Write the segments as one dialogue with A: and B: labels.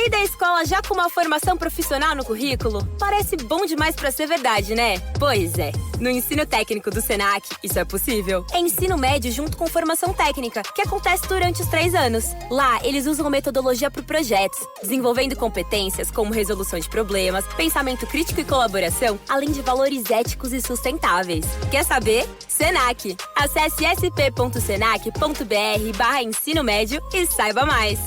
A: Sair da escola já com uma formação profissional no currículo? Parece bom demais pra ser verdade, né? Pois é. No ensino técnico do Senac, isso é possível. É ensino médio junto com formação técnica, que acontece durante os 3 anos. Lá, eles usam metodologia para projetos, desenvolvendo competências como resolução de problemas, pensamento crítico e colaboração, além de valores éticos e sustentáveis. Quer saber? Senac. Acesse sp.senac.br/ensino médio e saiba mais.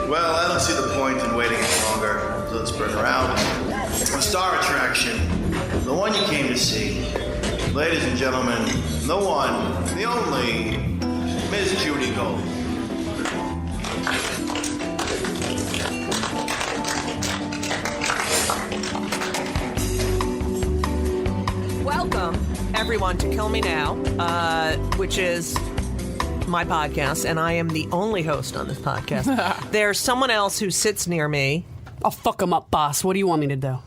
B: Well, I don't see the point in waiting any longer. So let's bring her out. The star attraction, the one you came to see. Ladies and gentlemen, the one, the only, Miss Judy Gold.
C: Welcome, everyone, to Kill Me Now, which is my podcast, and I am the only host on this podcast. There's someone else who sits near me.
D: I'll fuck him up, boss. What do you want me to do?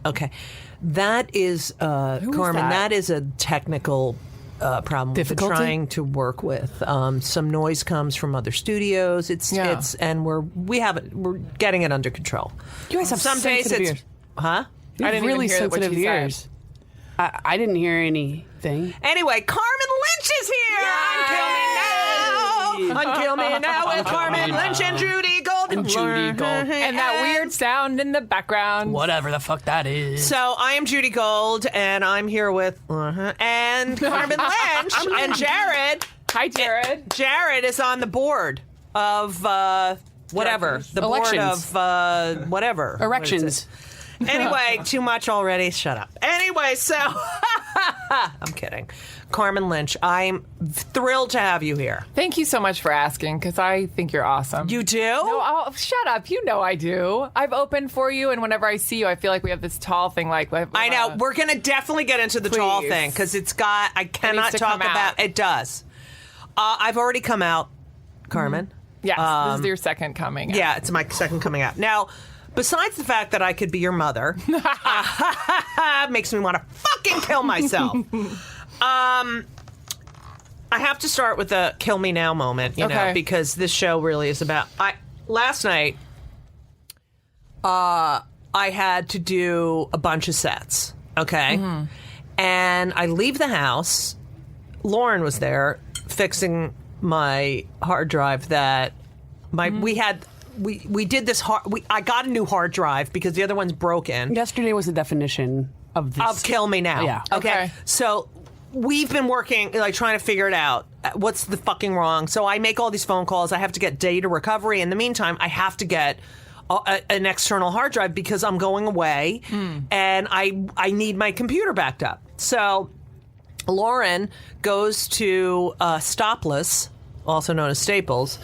C: Okay. That is, Carmen, that is a technical problem
D: Difficulty?
C: we're trying to work with. Some noise comes from other studios. And we're getting it under control.
D: You guys have
C: some days
D: sensitive ears.
C: Huh?
D: You have
E: didn't
D: really
E: even hear what
D: sensitive
E: she said.
D: ears. I didn't hear anything.
C: Anyway, Carmen Lynch is here on Kill Me Now with Carmen Lynch and Judy Gold.
D: And Judy Gold.
E: And that weird sound in the background.
D: Whatever the fuck that is.
C: So I am Judy Gold, and I'm here with and Carmen Lynch and Jared.
E: Hi, Jared.
C: Jared is on the board of whatever. The
D: Elections.
C: board of whatever.
D: Erections.
C: Anyway, too much already. Shut up. Anyway, so I'm kidding. Carmen Lynch, I'm thrilled to have you here.
E: Thank you so much for asking, because I think you're awesome.
C: You do?
E: No, shut up. You know I do. I've opened for you, and whenever I see you, I feel like we have this tall thing.
C: I know. We're going to definitely get into the tall
E: Please.
C: thing, because I cannot
E: to
C: talk
E: come
C: about
E: out.
C: it. Does. I've already come out, Carmen.
E: Yes, this is your second coming.
C: Yeah, it's my second coming out. Now, besides the fact that I could be your mother, makes me want to fucking kill myself. I have to start with the Kill Me Now moment, you know, because this show really is about... Last night, I had to do a bunch of sets, okay? Mm-hmm. And I leave the house. Lauren was there fixing my hard drive that we did this I got a new hard drive because the other one's broken.
D: Yesterday was the definition of this.
C: Of Kill Me Now.
D: Yeah.
C: Okay. So we've been working, trying to figure it out. What's the fucking wrong? So I make all these phone calls. I have to get data recovery. In the meantime, I have to get an external hard drive because I'm going away and I need my computer backed up. So Lauren goes to Stopless, also known as Staples,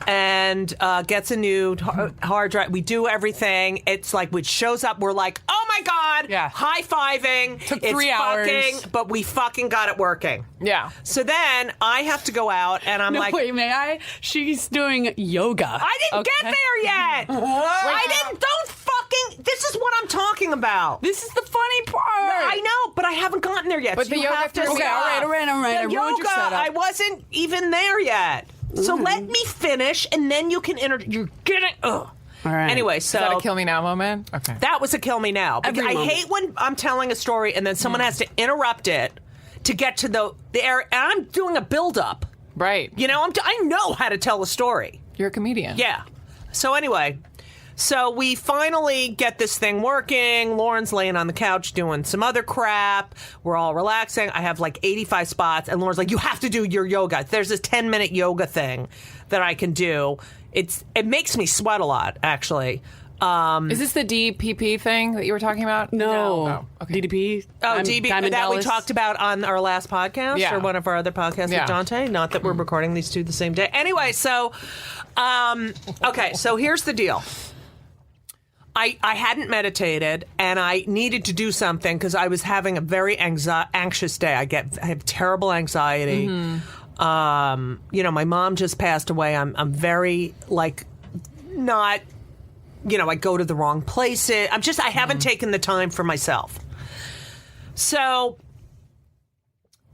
C: and gets a new hard drive. We do everything. It's like, which shows up, we're like, oh my God, high-fiving.
D: Took 3 hours.
C: But we fucking got it working.
E: Yeah.
C: So then I have to go out, and I'm like...
D: Wait, may I? She's doing yoga.
C: I didn't get there yet! Don't fucking... This is what I'm talking about.
D: This is the funny part.
C: I know, but I haven't gotten there yet.
E: But
C: so
E: the
C: you
E: yoga
C: have to
E: throws me
C: stop.
D: All right. I
C: The
D: ruined
C: yoga,
D: your setup.
C: I wasn't even there yet. So let me finish, and then you can You're getting... Ugh.
D: All right.
C: Anyway, so...
E: Is that a Kill Me Now moment? Okay.
C: That was a Kill Me Now.
D: Every
C: I
D: moment.
C: hate when I'm telling a story, and then someone has to interrupt it to get to the area, and I'm doing a build-up.
E: Right.
C: You know, I know how to tell a story.
E: You're a comedian.
C: Yeah. So anyway... So we finally get this thing working. Lauren's laying on the couch doing some other crap. We're all relaxing. I have like 85 spots. And Lauren's like, you have to do your yoga. There's this 10-minute yoga thing that I can do. It makes me sweat a lot, actually.
E: Is this the DPP thing that you were talking about?
D: No.
E: Oh, okay.
D: DDP?
C: DB,
D: Diamond
C: that we
D: Dallas.
C: talked about on our last podcast
E: Yeah.
C: or one of our other podcasts
E: Yeah.
C: with Dante. Not that we're recording these two the same day. Anyway, so, okay, so here's the deal. I hadn't meditated, and I needed to do something because I was having a very anxious day. I have terrible anxiety. Mm-hmm. My mom just passed away. I'm very, not, I go to the wrong places. I haven't taken the time for myself. So,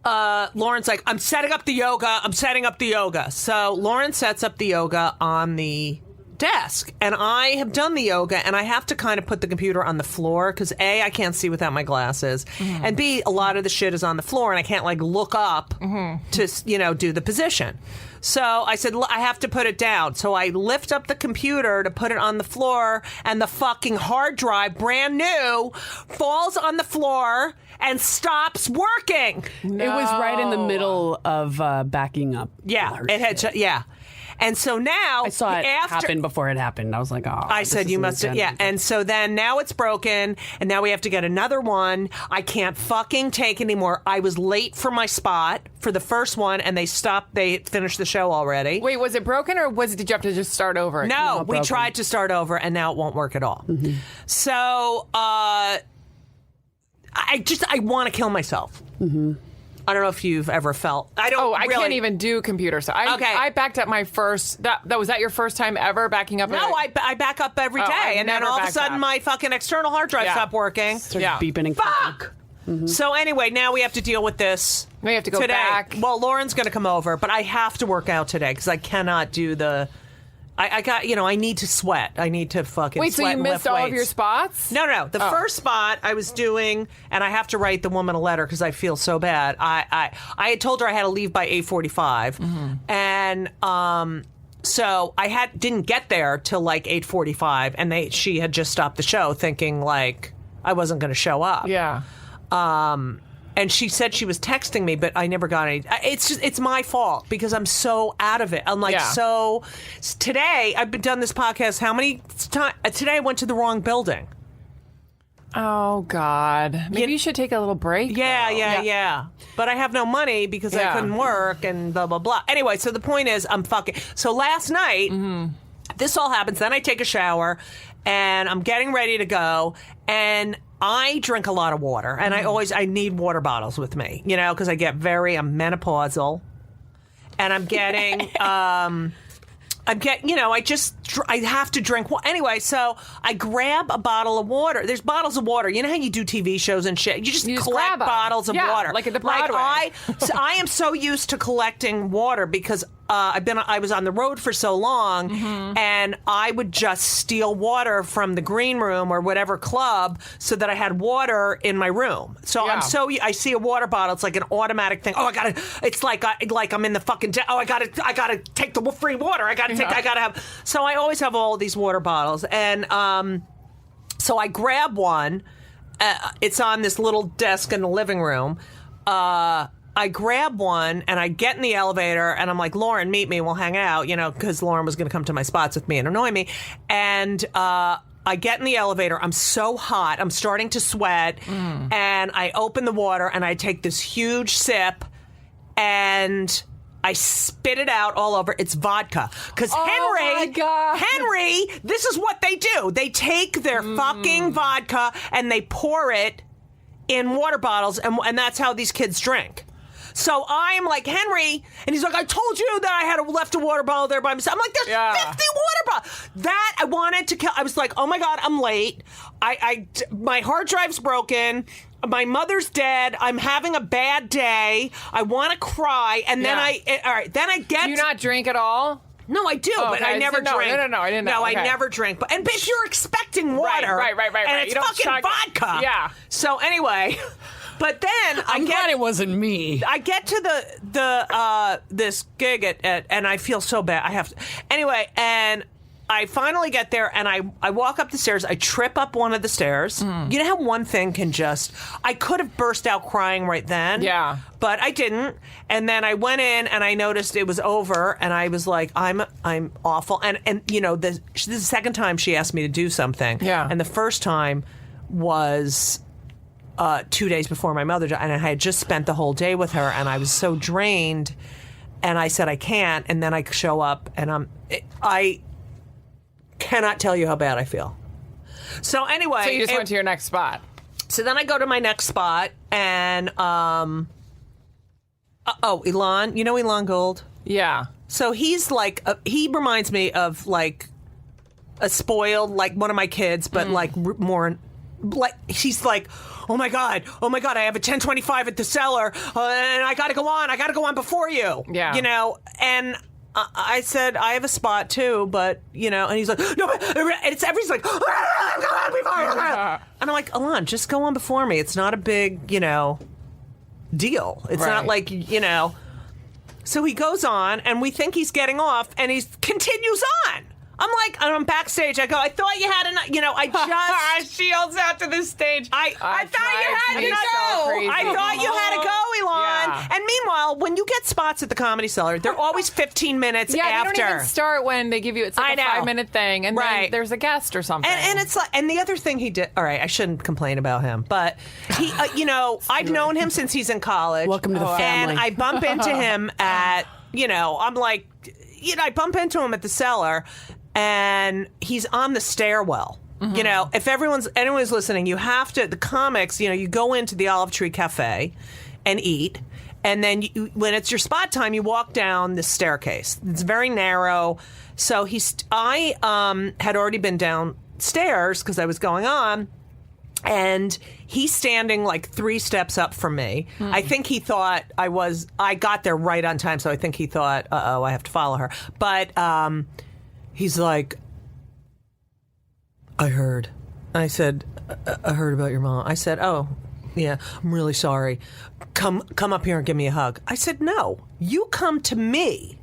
C: Lauren's like, I'm setting up the yoga. So Lauren sets up the yoga on the desk, and I have done the yoga, and I have to kind of put the computer on the floor because A, I can't see without my glasses, and B, a lot of the shit is on the floor, and I can't like look up to do the position. So I said, I have to put it down. So I lift up the computer to put it on the floor, and the fucking hard drive, brand new, falls on the floor and stops working.
D: It was right in the middle of backing up.
C: Yeah, it had. Yeah. And so now
D: I saw it happen before it happened. I was like, oh.
C: I said, you must have, yeah. And so then now it's broken, and now we have to get another one. I can't fucking take anymore. I was late for my spot for the first one, and they finished the show already.
E: Wait, was it broken, or did you have to just start over?
C: No, we tried to start over, and now it won't work at all. Mm-hmm. So, I want to kill myself. Mm-hmm. I don't know if you've ever felt. I
E: can't even do computer stuff. I backed up my first. Was that your first time ever backing up?
C: No, I back up every day, and then all of a sudden my fucking external hard drive stopped working.
D: Beeping and
C: fuck. Mm-hmm. So anyway, now we have to deal with this.
E: We have to go
C: today.
E: back.
C: Well, Lauren's going to come over, but I have to work out today because I cannot do the. I got, I need to sweat. I need to fucking
E: Wait,
C: sweat
E: so you missed all of your spots?
C: No. The first spot I was doing, and I have to write the woman a letter because I feel so bad. I had told her I had to leave by 8:45, and so I didn't get there till like 8:45, and she had just stopped the show, thinking like I wasn't going to show up.
E: Yeah.
C: And she said she was texting me, but I never got any. It's my fault because I'm so out of it. I'm like, so today I've done this podcast. How many times? Today I went to the wrong building.
E: Oh, God. Maybe you should take a little break.
C: Yeah. But I have no money because I couldn't work and blah, blah, blah. Anyway, so the point is I'm fucking. So last night, this all happens. Then I take a shower and I'm getting ready to go. And I drink a lot of water, and I need water bottles with me, because I'm menopausal, and I'm getting, I have to drink. Anyway, so I grab a bottle of water. There's bottles of water. You know how you do TV shows and shit? You just collect bottles of water.
E: Like at the Broadway.
C: I am so used to collecting water because I was on the road for so long, and I would just steal water from the green room or whatever club so that I had water in my room. So I see a water bottle. It's like an automatic thing. Oh, it's like I'm in the fucking, I gotta take the free water. I gotta have, so I always have all these water bottles. And, so I grab one, it's on this little desk in the living room. I grab one and I get in the elevator and I'm like, Lauren, meet me. We'll hang out, because Lauren was going to come to my spots with me and annoy me. And I get in the elevator. I'm so hot. I'm starting to sweat. And I open the water and I take this huge sip and I spit it out all over. It's vodka. Because Henry, this is what they do. They take their fucking vodka and they pour it in water bottles, and that's how these kids drink. So I'm like, Henry, and he's like, I told you that I had left a water bottle there by myself. I'm like, there's 50 water bottles. That I wanted to kill. I was like, oh my God, I'm late. My hard drive's broken. My mother's dead. I'm having a bad day. I want to cry. And then then I get.
E: Do you not drink at all?
C: No, I do, but I never drink.
E: No, I didn't know.
C: No, I never drink. But if you're expecting water,
E: right,
C: and it's fucking vodka.
E: Yeah.
C: So anyway. But then
D: I'm glad it wasn't me.
C: I get to this gig and I feel so bad. I have to, anyway, and I finally get there and I walk up the stairs. I trip up one of the stairs. You know how one thing can I could have burst out crying right then.
E: Yeah.
C: But I didn't. And then I went in and I noticed it was over and I was like, I'm awful. And this is the second time she asked me to do something.
E: Yeah.
C: And the first time was 2 days before my mother died, and I had just spent the whole day with her, and I was so drained, and I said I can't, and then I show up, and I cannot tell you how bad I feel. So anyway,
E: so you just went to your next spot.
C: So then I go to my next spot, and Elon, you know Elon Gold?
E: Yeah.
C: So he's like he reminds me of like a spoiled, like one of my kids, but like more like he's like, oh my god, I have a 10:25 at the cellar, and I gotta go on before you.
E: Yeah.
C: You know, and I said, I have a spot too, but, you know, and he's like, no, but it's everybody's like, go on before. And I'm like, Alon, just go on before me. It's not a big, you know, deal. It's not like, you know. So he goes on, and we think he's getting off, and he continues on. I'm like, I'm backstage. I go, I thought you had enough. You know, I just.
E: She yells out to the stage.
C: I thought you had to go.
E: So
C: I thought you had to go, Elon.
E: Yeah.
C: And meanwhile, when you get spots at the Comedy Cellar, they're always 15 minutes after.
E: Yeah, they don't even start when they give you, it's like a 5-minute thing, and then there's a guest or something.
C: And it's like, and the other thing he did, all right, I shouldn't complain about him, but he, you know, I've known him since he's in college.
D: Welcome to the family.
C: And I bump into him at, you know, I'm like, you know, I bump into him at the Cellar, and he's on the stairwell. You know, if anyone's listening, you have to, the comics, you know, you go into the Olive Tree Cafe and eat, and then when it's your spot time, you walk down the staircase. It's very narrow. So I had already been downstairs because I was going on, and he's standing like 3 steps up from me. I think he thought I got there right on time, so I think he thought, uh-oh, I have to follow her. But he's like, I heard. I said, I heard about your mom. I said, oh, yeah, I'm really sorry. Come up here and give me a hug. I said, no, you come to me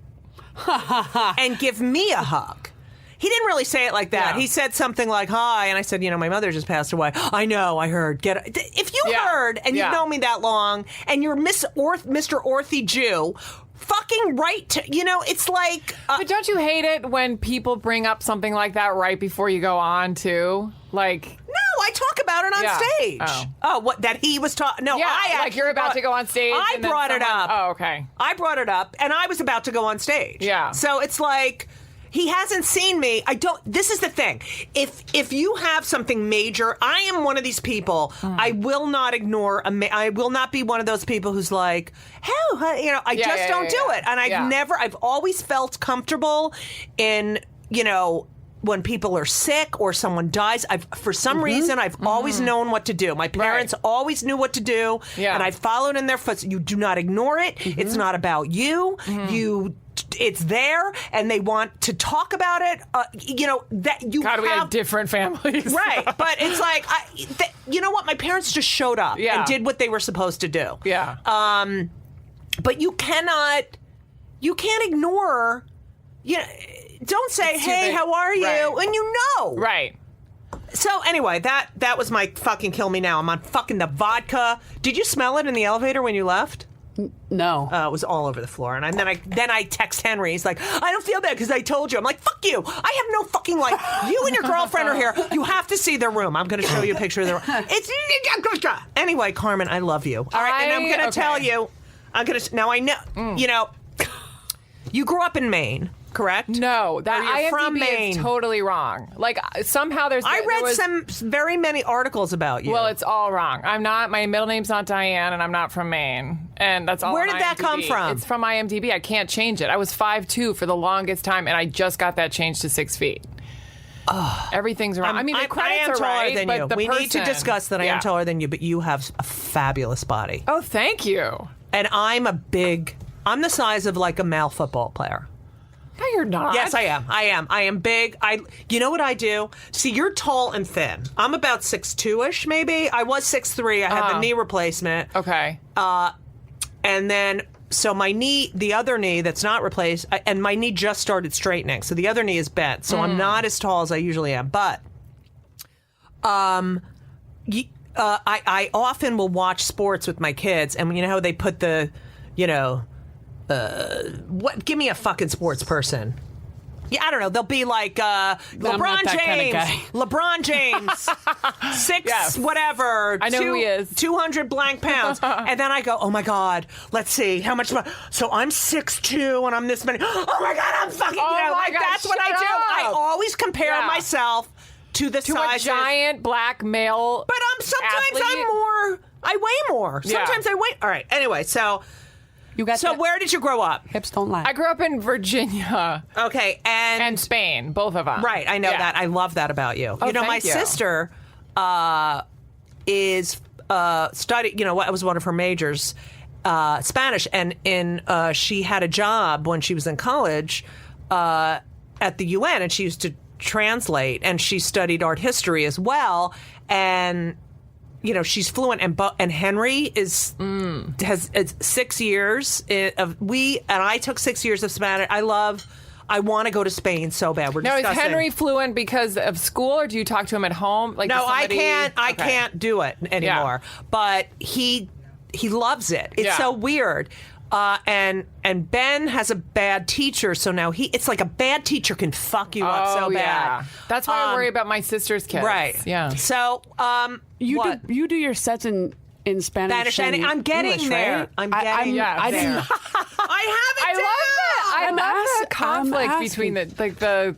C: and give me a hug. He didn't really say it like that.
E: Yeah.
C: He said something like, hi, and I said, you know, my mother just passed away. I know, I heard. If you heard, and you've known me that long, and you're Mr. Orthy Jew, fucking right to, you know, it's like.
E: But don't you hate it when people bring up something like that right before you go on, too? Like.
C: No, I talk about it on stage. Oh, what, that he was talking? No, I
E: like you're about to go on stage.
C: I brought it up.
E: Oh, okay.
C: I brought it up, and I was about to go on stage.
E: Yeah.
C: So it's like, he hasn't seen me. This is the thing. If you have something major, I am one of these people. I will not ignore. I will not be one of those people who's like, hell, you know, I just don't do it. And I've always felt comfortable in, you know, when people are sick or someone dies. For some reason, I've always known what to do. My parents always knew what to do, and I followed in their footsteps. You do not ignore it. It's not about you. It's there, and they want to talk about it. You know that you.
E: God, we have different families,
C: right? But it's like, you know what? My parents just showed up and did what they were supposed to do.
E: Yeah.
C: But you can't ignore. You know, don't say, "Hey, how are you?" And you know,
E: right.
C: So anyway, that was my fucking kill me now. I'm on fucking the vodka. Did you smell it in the elevator when you left?
D: No.
C: It was all over the floor. And then I text Henry. He's like, I don't feel bad because I told you. I'm like, fuck you. I have no fucking life. You and your girlfriend are here. You have to see their room. I'm going to show you a picture of their room. Anyway, Carmen, I love you. All right, and I'm going to tell you. Now I know, you know, you grew up in Maine. Correct?
E: No, that
C: IMDb
E: from Maine is totally wrong. Like somehow
C: I read very many articles about you.
E: Well, it's all wrong. I'm not. My middle name's not Diane, and I'm not from Maine, and that's all.
C: Where did that come from?
E: It's from IMDb. I can't change it. I was 5'2" for the longest time, and I just got that changed to 6 feet. Everything's wrong. I mean, the credits are right,
C: than
E: but
C: you.
E: the
C: We
E: person,
C: need to discuss that I am taller than you, but you have a fabulous body.
E: Oh, thank you.
C: And I'm the size of like a male football player.
E: No, you're not.
C: Yes, I am. I am big. You know what I do? See, you're tall and thin. I'm about 6'2"-ish, maybe. I was 6'3". I had the knee replacement.
E: Okay.
C: And then, so my knee, the other knee that's not replaced, and my knee just started straightening. So the other knee is bent. So I'm not as tall as I usually am. But I often will watch sports with my kids, and you know how they put the, you know, give me a fucking sports person. Yeah, I don't know. They'll be like LeBron James. LeBron James, 6 whatever.
E: I know who he is.
C: 200 blank pounds. And then I go, oh my God, let's see how much. So I'm 6'2" and I'm this many. Oh my God, I'm fucking.
E: Oh
C: you know,
E: my
C: like
E: God,
C: that's what I do.
E: up.
C: I always compare myself to the size
E: a giant black male.
C: But sometimes I weigh more. Sometimes I weigh. All right. Anyway, so. Where did you grow up?
D: Hips don't lie.
E: I grew up in Virginia.
C: Okay,
E: and Spain, both of them.
C: Right, I know that. I love that about you.
E: Oh,
C: you know, my
E: thank you.
C: sister is studied. What was one of her majors, Spanish, and she had a job when she was in college at the UN, and she used to translate, and she studied art history as well, and she's fluent. And Henry has 6 years and I took 6 years of Spanish. I want to go to Spain so bad. We're discussing.
E: Is Henry fluent because of school, or do you talk to him at home? Like,
C: no, I can't. I can't do it anymore. Yeah. But he loves it. It's so weird. And Ben has a bad teacher, so now it's like a bad teacher can fuck you up so bad. Yeah.
E: That's why I worry about my sister's kids.
C: Right.
E: Yeah.
C: So
D: you do your sets in Spanish and
C: I'm getting
D: English,
C: there.
D: Right?
C: I'm getting there.
D: I didn't.
E: I love the conflict between the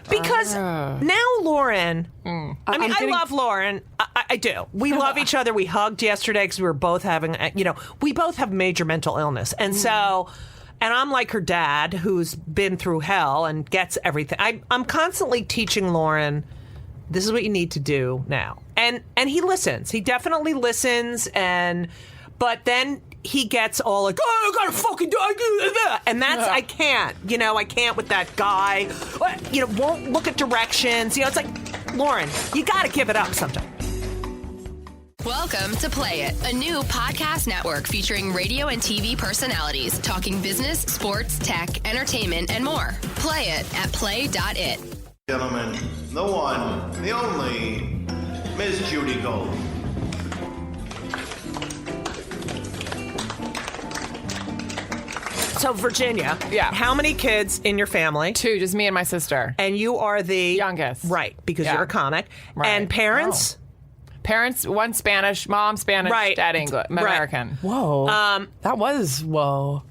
C: because now Lauren, I love Lauren. I do. We love each other. We hugged yesterday because we were both having, we both have major mental illness. And so, and I'm like her dad who's been through hell and gets everything. I'm constantly teaching Lauren, this is what you need to do now. And he listens. He definitely listens. But then he gets all like, oh, I gotta fucking do it. And that's, I can't. I can't with that guy. Won't look at directions. It's like, Lauren, you gotta give it up sometime.
F: Welcome to Play It, a new podcast network featuring radio and TV personalities talking business, sports, tech, entertainment, and more. Play it at play.it.
B: Gentlemen, the one, the only, Ms. Judy Gold.
C: So, Virginia,
E: yeah.
C: How many kids in your family?
E: 2, just me and my sister.
C: And you are the
E: youngest.
C: Right, because you're a comic. Right. And parents?
E: Parents, one Spanish, mom Spanish,
C: right.
E: Dad English, American.
D: Right. Whoa. That was, whoa.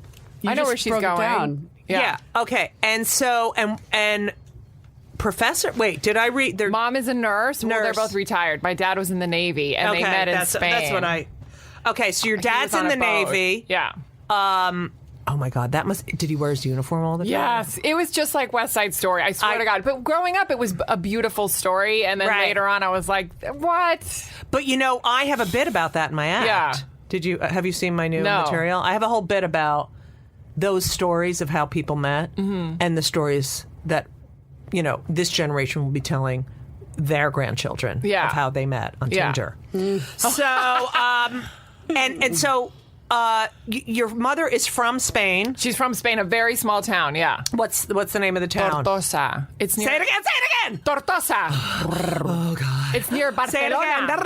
E: I know where she's going.
D: Down.
C: Yeah. Okay. And so, and Professor, wait, did I read? Their
E: mom is a nurse. Well, they're both retired. My dad was in the Navy, and they met in Spain.
C: That's what Okay, so your dad's in the Navy.
E: Yeah.
C: Oh my God, did he wear his uniform all the time?
E: Yes, it was just like West Side Story. I swear to God. But growing up, it was a beautiful story, and then later on, I was like, what?
C: But I have a bit about that in my act.
E: Yeah.
C: Have you seen my new material? I have a whole bit about those stories of how people met, and the stories that this generation will be telling their grandchildren of how they met on Tinder. So, and so. Your mother is from Spain.
E: She's from Spain, a very small town. Yeah.
C: What's the name of the town?
E: Tortosa. It's near.
C: Say it again.
E: Tortosa.
C: Oh God.
E: It's near Barcelona.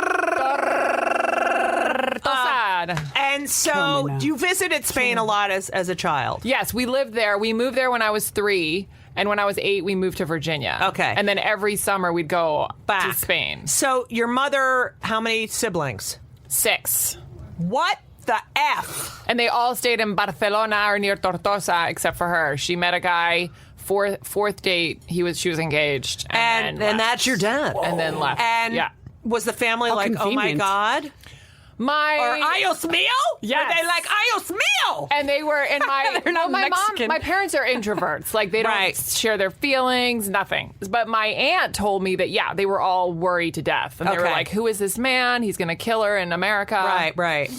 E: Tortosa.
C: And so you visited Spain a lot as a child.
E: Yes, we lived there. We moved there when I was 3. And when I was 8, we moved to Virginia.
C: Okay.
E: And then every summer we'd go back to Spain.
C: So your mother, how many siblings?
E: 6.
C: What the F?
E: And they all stayed in Barcelona or near Tortosa, except for her. She met a guy, fourth date, she was engaged. And
C: that's your dad.
E: And then left.
C: And was the family like,
D: convenient.
C: oh my God? Or Ayos Mio?
E: Yes.
C: Were they like, Ayos Mio?
E: And they were in my...
D: They're not Mexican.
E: My parents are introverts. Like, they don't share their feelings, nothing. But my aunt told me that, they were all worried to death. And they were like, who is this man? He's going to kill her in America.
C: Right.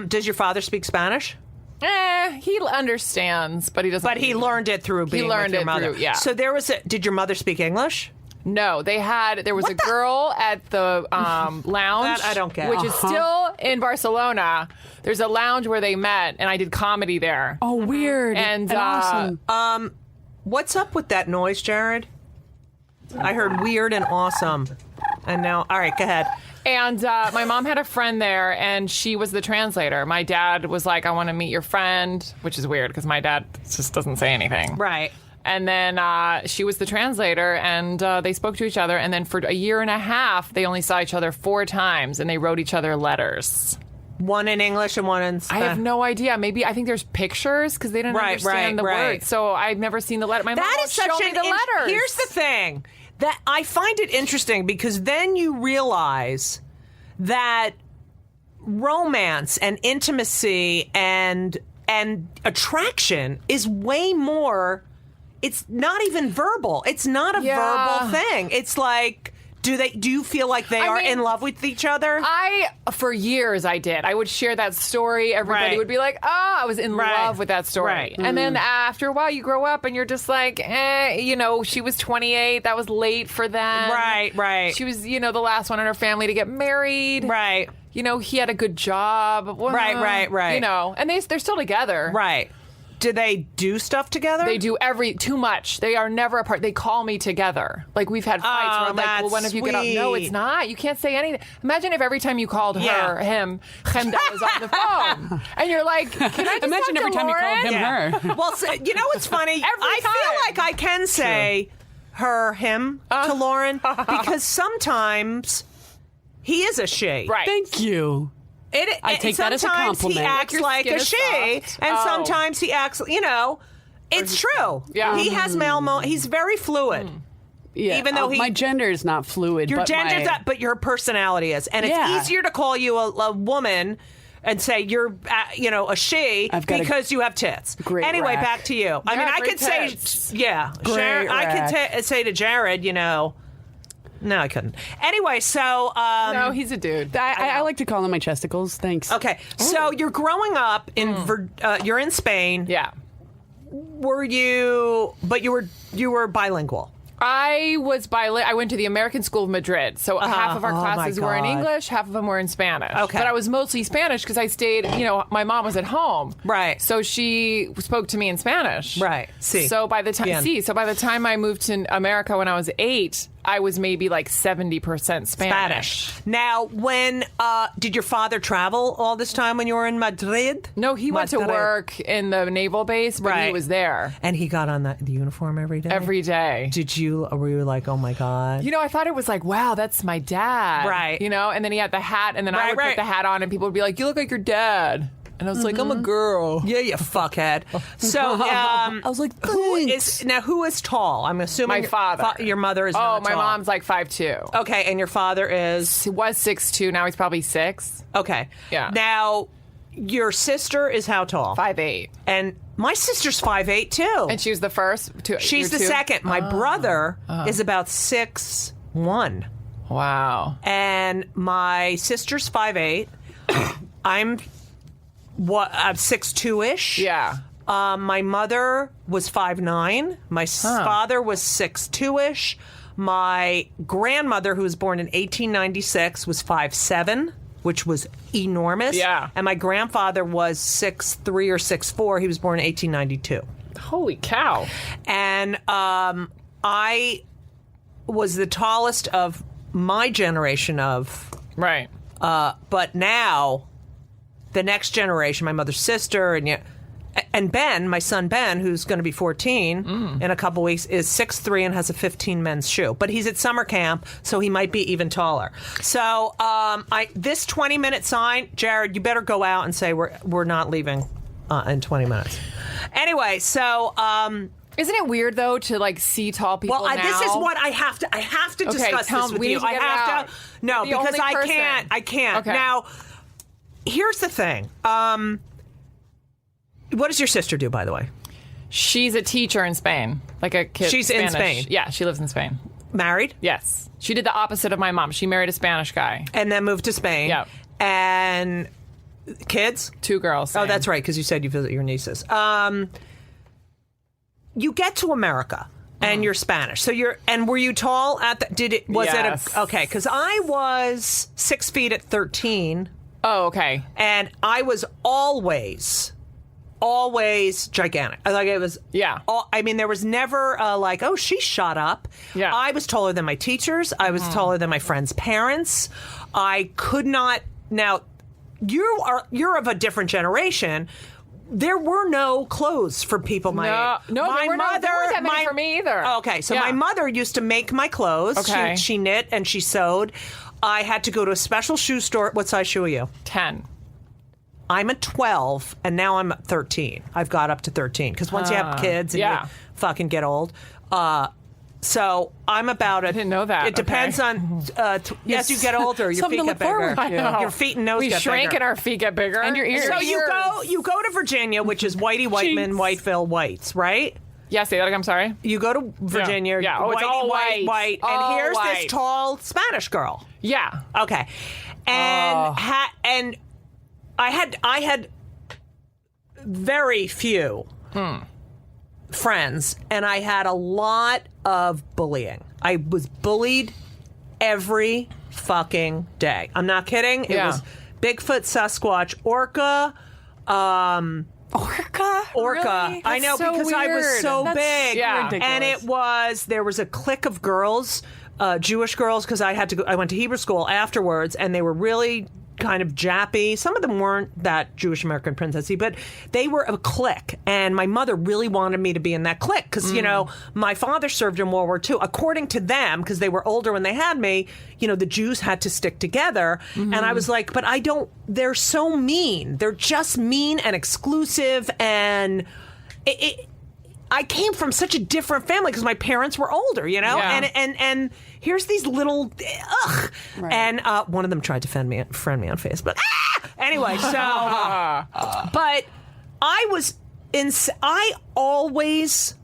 C: Does your father speak Spanish?
E: He understands, but he doesn't.
C: But he learned it through being with your mother. So there was did your mother speak English?
E: No, there was a girl at the lounge.
C: That I don't get.
E: Which is still in Barcelona. There's a lounge where they met, and I did comedy there.
D: Oh, weird.
E: And
D: awesome.
C: What's up with that noise, Jared? I heard weird and awesome. And now, all right, go ahead.
E: And my mom had a friend there, and she was the translator. My dad was like, I want to meet your friend, which is weird because my dad just doesn't say anything.
C: Right.
E: And then she was the translator, and they spoke to each other. And then for a year and a half, they only saw each other 4 times, and they wrote each other letters.
C: One in English and one in Spanish.
E: I have no idea. Maybe I think there's pictures because they didn't understand the words. So I've never seen the letter. My mom won't show me the letters.
C: Here's the thing. That I find it interesting because then you realize that romance and intimacy and attraction is way more. It's not even verbal. It's not a verbal thing. It's like Do you feel like they are in love with each other?
E: For years, I did. I would share that story. Everybody would be like, oh, I was in love with that story.
C: Right.
E: And then after a while, you grow up and you're just like, she was 28. That was late for them.
C: Right.
E: She was, the last one in her family to get married.
C: Right.
E: He had a good job. Well,
C: Right.
E: And they're still together.
C: Right. Do they do stuff together?
E: They do too much. They are never apart. They call me together. Like, we've had fights where I'm like, well, when have you get up? No, it's not. You can't say anything. Imagine if every time you called him, Chemda was on the phone. And you're like, can I just
D: imagine every time
E: Lauren?
D: you called him her.
C: Well, what's funny? I feel like I can say him to Lauren because sometimes he is a she.
E: Right.
D: Thank you. I take that as a compliment.
C: Sometimes he acts like a she, and sometimes he acts, it's true.
E: Yeah.
C: He has he's very fluid.
D: Yeah.
C: Even though
D: my gender is not fluid.
C: Your
D: but
C: gender's not, but your personality is. And it's easier to call you a woman and say you're, a she because you have tits.
D: Great
C: anyway,
D: rack.
C: back to you. I mean, I could say, Sharon, I could say to Jared, No, I couldn't. Anyway, so...
E: no, he's a dude.
D: I like to call him my chesticles. Thanks.
C: Okay, so you're growing up in... you're in Spain.
E: Yeah.
C: Were you... But you were bilingual.
E: I was bilingual. I went to the American School of Madrid, so half of our classes were in English, half of them were in Spanish.
C: Okay.
E: But I was mostly Spanish because I stayed, my mom was at home.
C: Right.
E: So she spoke to me in Spanish.
C: Right.
E: So by the time I moved to America when I was 8, I was maybe like 70% Spanish.
C: Now, when did your father travel all this time when you were in Madrid?
E: No, he went to work in the naval base, but he was there.
C: And he got on the uniform every day?
E: Every day.
C: Were you like, oh my God?
E: I thought it was like, wow, that's my dad.
C: Right.
E: And then he had the hat, and then I would put the hat on, and people would be like, you look like your dad. And I was like, I'm a girl.
C: Yeah, you fuckhead. So,
D: I was like,
C: who is tall? I'm assuming
E: my father.
C: Your mother is
E: not
C: not tall.
E: My mom's like 5'2".
C: Okay, and your father is?
E: He was 6'2". Now he's probably 6.
C: Okay.
E: Yeah.
C: Now, your sister is how tall?
E: 5'8".
C: And my sister's 5'8", too.
E: And she was the first?
C: She's the second. My brother is about 6'1".
E: Wow.
C: And my sister's 5'8". I'm 6'2"-ish.
E: Yeah.
C: My mother was 5'9". My father was 6'2"-ish. My grandmother, who was born in 1896, was 5'7", which was enormous.
E: Yeah.
C: And my grandfather was 6'3" or 6'4". He was born in 1892.
E: Holy cow.
C: And I was the tallest of my generation of...
E: Right.
C: But now... the next generation, my mother's sister, and Ben, my son Ben, who's going to be 14 in a couple weeks, is 6'3" and has a 15 men's shoe. But he's at summer camp, so he might be even taller. So this 20-minute sign, Jared, you better go out and say we're not leaving in 20 minutes. Anyway, so...
E: isn't it weird though to like see tall people now?
C: This is what I have to discuss this with you.
E: I have to.
C: No, because I can't.
E: Okay.
C: Now, here's the thing. What does your sister do, by the way?
E: She's a teacher in Spain, like a kid.
C: She's
E: Spanish.
C: in Spain.
E: Yeah, she lives in Spain.
C: Married?
E: Yes. She did the opposite of my mom. She married a Spanish guy.
C: And then moved to Spain.
E: Yeah.
C: And kids?
E: 2 girls. Same.
C: Oh, that's right, because you said you visit your nieces. You get to America. And you're Spanish. So were you tall at the,
E: Yes.
C: Okay, because I was 6 feet at 13.
E: Oh, okay.
C: And I was always gigantic. Like it was.
E: Yeah.
C: There was never oh, she shot up.
E: Yeah.
C: I was taller than my teachers. I was taller than my friends' parents. I could not. Now, you're of a different generation. There were no clothes for people my age.
E: No, there weren't that many for me either.
C: Okay, so my mother used to make my clothes.
E: Okay.
C: She knit and she sewed. I had to go to a special shoe store. What size shoe are you?
E: 10.
C: I'm a 12, and now I'm at 13. I've got up to 13, because once you have kids and you fucking get old. So I'm about
E: I didn't know that.
C: It depends on, as you get older, your feet get bigger.
E: I know.
C: Your feet and nose
E: we
C: get
E: shrink
C: bigger.
E: and our feet get bigger.
D: And your ears.
C: So you go to Virginia, which is Whitey, Whiteman, Whiteville, Whites, right?
E: Yeah, say that again. I'm sorry.
C: You go to Virginia.
E: Yeah. Oh, it's all white.
C: And
E: All
C: here's
E: white.
C: this tall Spanish girl.
E: Yeah.
C: Okay. And and I had very few friends, and I had a lot of bullying. I was bullied every fucking day. I'm not kidding. It was Bigfoot, Sasquatch, Orca.
D: Orca?
C: Really? I know,
E: so
C: because I was
E: weird.
C: so
E: That's
C: big.
E: Yeah.
D: ridiculous.
C: And there was a clique of girls, Jewish girls, because I went to Hebrew school afterwards, and they were really kind of jappy. Some of them weren't that Jewish American princessy, but they were a clique. And my mother really wanted me to be in that clique because, my father served in World War II. According to them, because they were older when they had me, the Jews had to stick together. And I was like, but they're so mean. They're just mean and exclusive. And I came from such a different family because my parents were older,
E: Yeah.
C: and here's these little,
D: Right.
C: and one of them tried to friend me on Facebook. Anyway, so, but I always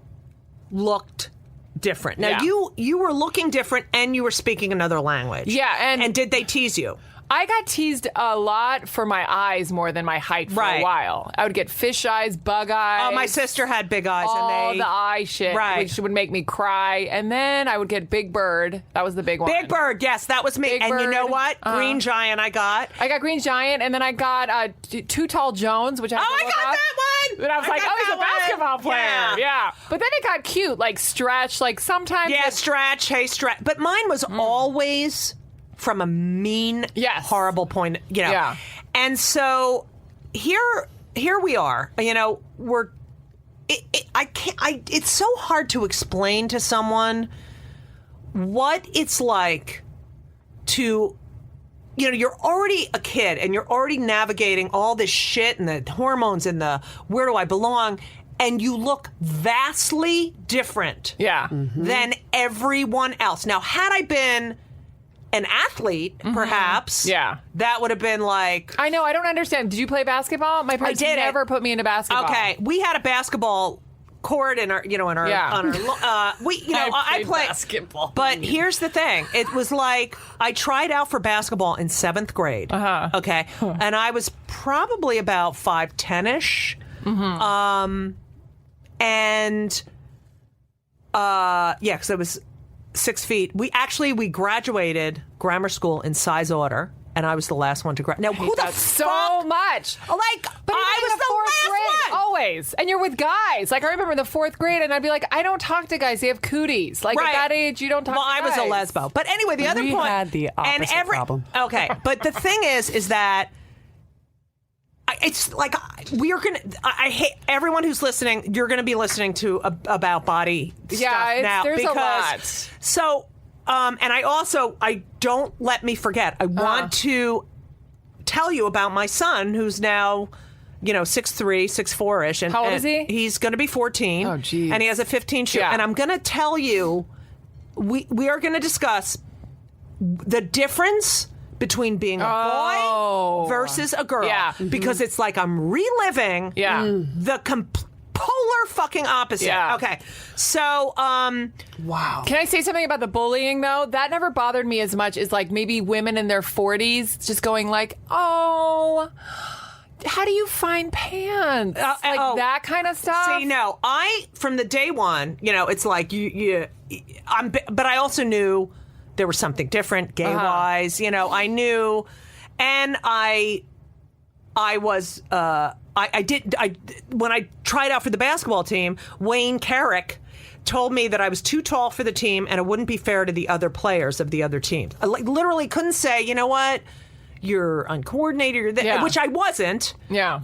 C: looked different. Now you were looking different, and you were speaking another language.
E: Yeah, and
C: did they tease you?
E: I got teased a lot for my eyes more than my height for a while. I would get fish eyes, bug eyes.
C: Oh, my sister had big eyes,
E: all
C: and
E: the eye shit, which would make me cry. And then I would get Big Bird. That was the big one.
C: Big Bird, yes, that was me.
E: Big
C: and
E: Bird.
C: You know what? Green Giant I got.
E: I got Green Giant, and then I got Too Tall Jones, which I had to
C: I
E: look
C: got
E: up.
C: that one!
E: And I was like,
C: got
E: he's a
C: that one.
E: basketball player. Yeah. But then it got cute, like Stretch, like sometimes.
C: Yeah, Stretch, hey, Stretch. But mine was always from a mean, horrible point,
E: Yeah.
C: And so here we are. It's so hard to explain to someone what it's like to, you're already a kid and you're already navigating all this shit and the hormones and the where do I belong, and you look vastly different than everyone else. Now, had I been an athlete, perhaps, that would have been like...
E: I know, I don't understand. Did you play basketball? My parents never put me into basketball.
C: Okay, we had a basketball court in our, I played
D: basketball.
C: But here's the thing: it was like I tried out for basketball in 7th grade. Okay, and I was probably about 5'10"ish, because I was 6 feet. We graduated grammar school in size order, and I was the last one to graduate. Now, who the fuck?
E: So much.
C: But I was the last one.
E: Always. And you're with guys. Like, I remember in the 4th grade, and I'd be like, I don't talk to guys. They have cooties. Like, at that age, you don't talk to guys.
C: Well, I was a lesbo. But anyway, the other
D: We
C: point...
D: had the opposite problem.
C: Okay, but the thing is that it's like I hate everyone who's listening. You're going to be listening to about body stuff now.
E: There's
C: because,
E: a lot.
C: So, and I don't let me forget. I want to tell you about my son, who's now, 6'3", 6'4"-ish. And,
E: How old is he?
C: He's going to be 14.
E: Oh, geez.
C: And he has a 15 shoe.
E: Yeah.
C: And I'm going to tell you, we are going to discuss the difference between being a boy versus a girl.
E: Yeah.
C: Because it's like I'm reliving the polar fucking opposite.
E: Yeah.
C: Okay. So,
D: Wow.
E: Can I say something about the bullying, though? That never bothered me as much as, like, maybe women in their 40s just going like, oh... How do you find pants? That kind of stuff.
C: See, no, from the day one, it's like but I also knew there was something different gay wise, I knew, and I was, when I tried out for the basketball team, Wayne Carrick told me that I was too tall for the team and it wouldn't be fair to the other players of the other teams. I literally couldn't say, you know what? You're uncoordinated, which I wasn't.
E: Yeah.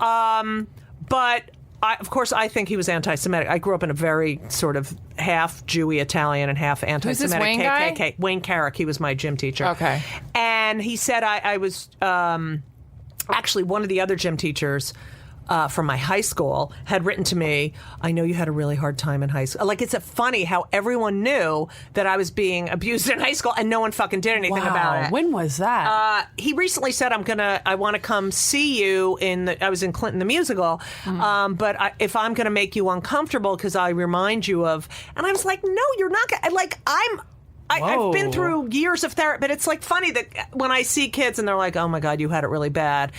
C: But of course, I think he was anti-Semitic. I grew up in a very sort of half Jewy Italian and half anti-Semitic.
E: Who's this Wayne guy?
C: KKK. Wayne Carrick. He was my gym teacher.
E: Okay.
C: And he said I was actually one of the other gym teachers from my high school had written to me, I know you had a really hard time in high school. Like, it's funny how everyone knew that I was being abused in high school and no one fucking did anything about it.
D: When was that?
C: He recently said, I want to come see you I was in Clinton the musical, but if I'm going to make you uncomfortable because I remind you of, and I was like, no, you're not going to, like, I've been through years of therapy, but it's like funny that when I see kids and they're like, oh my God, you had it really bad.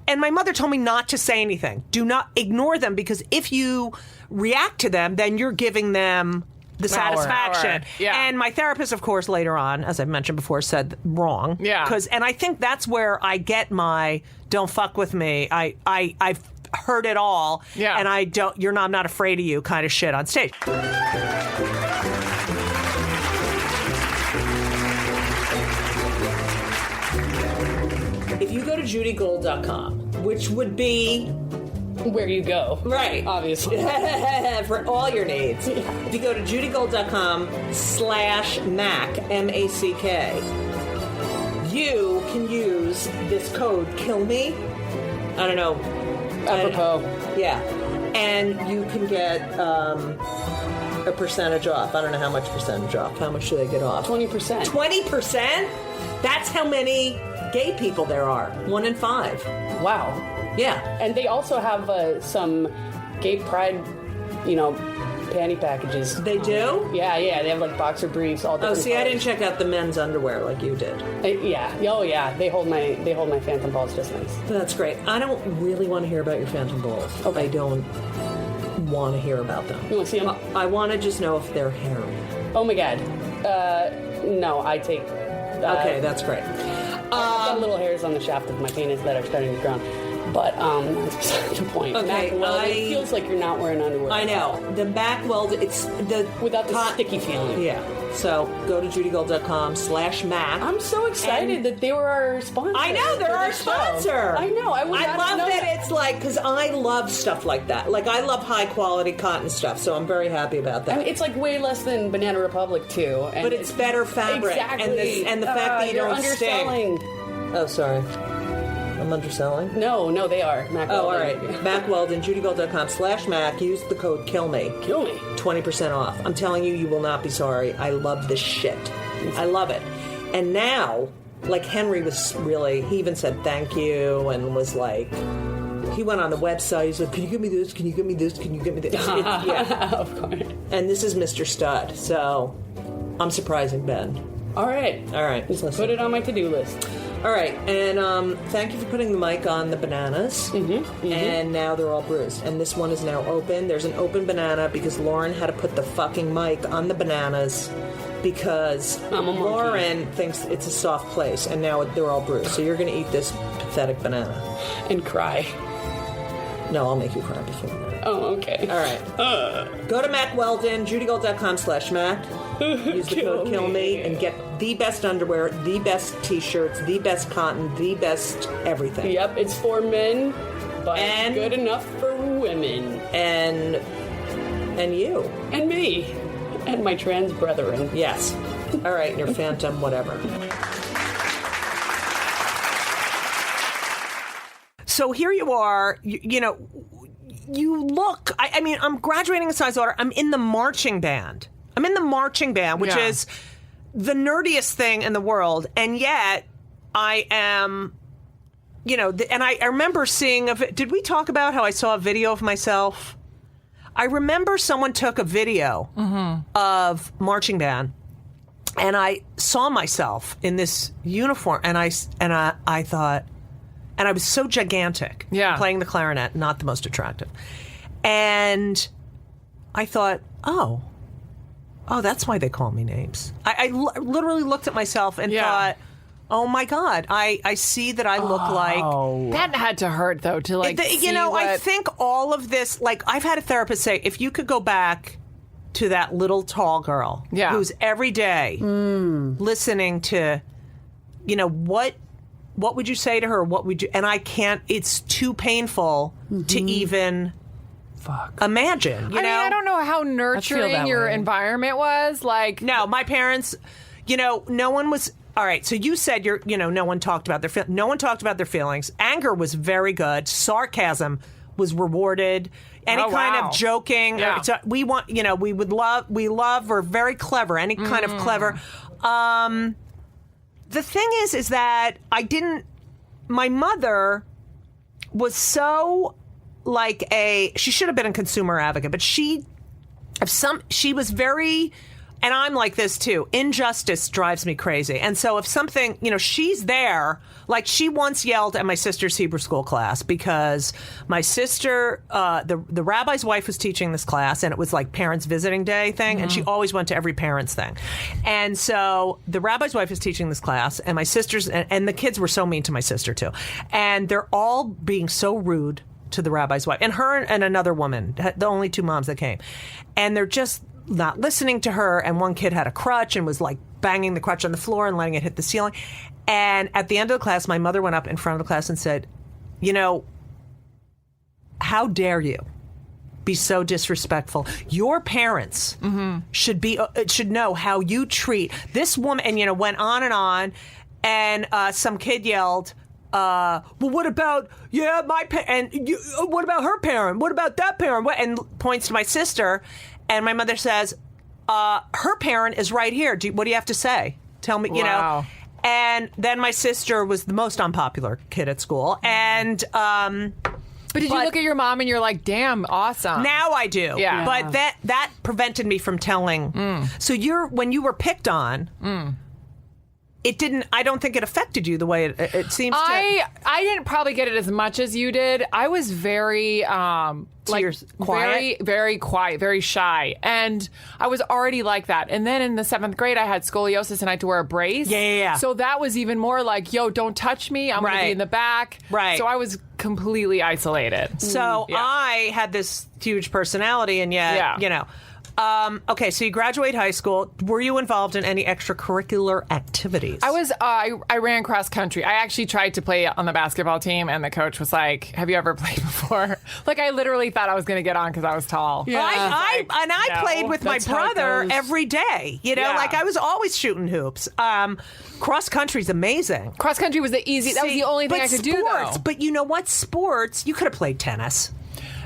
C: And my mother told me not to say anything. Do not ignore them, because if you react to them, then you're giving them the satisfaction.
E: Yeah.
C: And my therapist, of course, later on, as I've mentioned before, said wrong.
E: Yeah.
C: And I think that's where I get my don't fuck with me. I've heard it all.
E: Yeah.
C: And I'm not afraid of you kind of shit on stage. If you go to judygold.com, which would be
D: Where you go.
C: right,
D: Obviously.
C: for all your needs. If you go to judygold.com/Mac, M-A-C-K, you can use this code, Kill Me. I don't know.
D: Apropos.
C: Yeah. And you can get a percentage off. I don't know how much percentage off. How much do they get off?
D: 20%.
C: 20%? That's how many gay people there are. 1 in 5.
D: Wow.
C: Yeah.
D: And they also have some gay pride, panty packages.
C: They do?
D: Yeah. They have like boxer briefs, all different
C: Oh, see, I didn't
D: colors.
C: check out the men's underwear like you did.
D: Yeah. Oh, yeah. They hold my phantom balls just nice.
C: That's great. I don't really want to hear about your phantom balls.
D: Okay.
C: I don't want to hear about them.
D: You want to see them?
C: I want to just know if they're hairy.
D: Oh my God. No, I take.
C: Okay, that's great.
D: I've got little hairs on the shaft of my penis that are starting to grow. But that's beside the point.
C: Okay,
D: it feels like you're not wearing underwear.
C: I know. The back weld, it's the...
D: Without the sticky feeling.
C: Yeah. So go to judygold.com/Mac.
D: I'm so excited that they were our sponsor.
C: I know, they're our sponsor.
D: I know. I
C: love that it's like, because I love stuff like that. Like, I love high quality cotton stuff, so I'm very happy about that.
D: I mean, it's like way less than Banana Republic too. And
C: but it's better fabric.
D: Exactly.
C: And the fact that you
D: you're
C: don't
D: underselling.
C: sting. Oh, sorry. I'm underselling?
D: No, they are. Mac
C: Oh, all
D: Weldon.
C: right. Mac Weldon, judygold.com/Mac. Use the code Kill Me.
D: Kill me.
C: 20% off. I'm telling you, you will not be sorry. I love this shit. I love it. And now, like, Henry was really, he even said thank you and was like, he went on the website. He's like, can you give me this? Can you give me this? Can you give me this? Yeah.
D: Of course.
C: And this is Mr. Stud. So I'm surprising Ben.
D: All right.
C: All right.
D: Just
C: listen.
D: put it on my to-do list.
C: All right, and thank you for putting the mic on the bananas. And now they're all bruised. And this one is now open. There's an open banana because Lauren had to put the fucking mic on the bananas because
D: I'm a monkey.
C: Lauren thinks it's a soft place, and now they're all bruised. So you're going to eat this pathetic banana.
D: And cry.
C: No, I'll make you cry before that.
D: Oh, okay.
C: All right. Go to Mac Weldon, judygold.com/Mac. Use the code Kill Me and get the best underwear, the best t-shirts, the best cotton, the best everything.
D: Yep, it's for men, but
C: And-
D: good enough for women.
C: And you.
D: And me. And my trans brethren.
C: Yes. All right, and your phantom, whatever. So here you are, you look, I mean, I'm graduating in size order. I'm in the marching band. Which is the nerdiest thing in the world. And yet I am, and I remember seeing, did we talk about how I saw a video of myself? I remember someone took a video of marching band, and I saw myself in this uniform, and I thought, and I was so gigantic, playing the clarinet, not the most attractive, and I thought, oh, that's why they call me names. I literally looked at myself and thought, oh my God, I see that I look like...
E: That had to hurt, though, to see
C: I think all of this, like, I've had a therapist say, if you could go back to that little tall girl who's every day listening to, what would you say to her? What would you... And I can't... It's too painful to even... imagine,
E: I mean, I don't know how nurturing your environment was. Like,
C: no, my parents, no one was. all right, so you said no one talked about their feelings. Anger was very good. Sarcasm was rewarded. Any kind of joking.
E: Yeah.
C: We love or very clever. Any kind of clever. The thing is that my mother was so she should have been a consumer advocate, but she was very, and I'm like this too, injustice drives me crazy. And so if something, she's there, like she once yelled at my sister's Hebrew school class because my sister, the rabbi's wife was teaching this class, and it was like parents visiting day thing, and she always went to every parents thing. And so the rabbi's wife is teaching this class, and my sisters, and the kids were so mean to my sister too. And they're all being so rude to the rabbi's wife, and her and another woman, the only two moms that came. And they're just not listening to her, and one kid had a crutch and was like banging the crutch on the floor and letting it hit the ceiling. And at the end of the class, my mother went up in front of the class and said, how dare you be so disrespectful? Your parents should know how you treat this woman. And went on, and some kid yelled, well, what about my parent? And what about her parent? What about that parent? And points to my sister, and my mother says, her parent is right here. What do you have to say? Tell me,
E: Wow.
C: And then my sister was the most unpopular kid at school, and
E: But did you look at your mom and you're like, damn, awesome?
C: now I do.
E: Yeah.
C: But that prevented me from telling. So when you were picked on. It didn't. I don't think it affected you the way it seems to.
E: I didn't probably get it as much as you did. I was very
C: Quiet?
E: very, very quiet, very shy, and I was already like that. And then in the 7th grade, I had scoliosis and I had to wear a brace.
C: Yeah.
E: So that was even more like, yo, don't touch me. I'm going to be in the back.
C: Right.
E: So I was completely isolated.
C: So I had this huge personality, and yet, okay, so you graduate high school. Were you involved in any extracurricular activities?
E: I was. I ran cross country. I actually tried to play on the basketball team, and the coach was like, "Have you ever played before?" Like, I literally thought I was going to get on because I was tall.
C: Yeah. I played with my brother every day. Like I was always shooting hoops. Cross country's amazing.
E: Cross country was the easiest. That was the only thing I could do, though.
C: But you know what? Sports, you could have played tennis.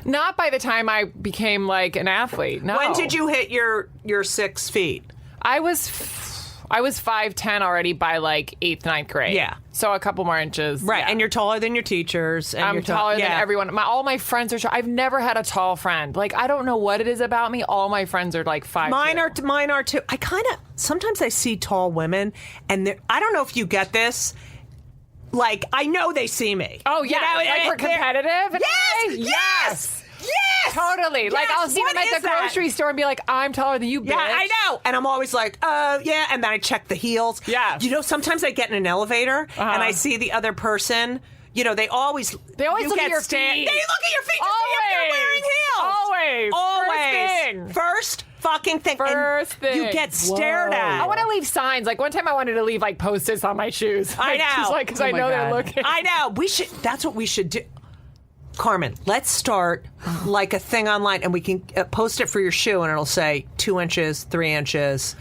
E: Not by the time I became like an athlete. No.
C: When did you hit your 6 feet?
E: I was 5'10" already by like 8th, 9th grade.
C: Yeah.
E: So a couple more inches.
C: Right.
E: Yeah.
C: And you're taller than your teachers. And
E: I'm taller than everyone. All my friends are short. I've never had a tall friend. Like, I don't know what it is about me. All my friends are like 5'2".
C: Mine are too. Sometimes I see tall women, and I don't know if you get this. Like, I know they see me.
E: Oh, yeah. Like we're competitive?
C: Yes!
E: Totally.
C: Yes!
E: Like, I'll see them at the grocery store and be like, I'm taller than you, bitch.
C: Yeah, I know. And I'm always like, yeah. And then I check the heels.
E: Yeah.
C: Sometimes I get in an elevator and I see the other person. They always
E: look at your feet.
C: They look at your feet to see if you're wearing heels.
E: Always.
C: First fucking thing.
E: First thing.
C: You get stared at.
E: I want to leave signs. Like, one time I wanted to leave like Post-its on my shoes.
C: I know.
E: Just like, because I know they're looking.
C: I know. That's what we should do. Carmen, let's start like a thing online, and we can post it for your shoe, and it'll say 2 inches, 3 inches.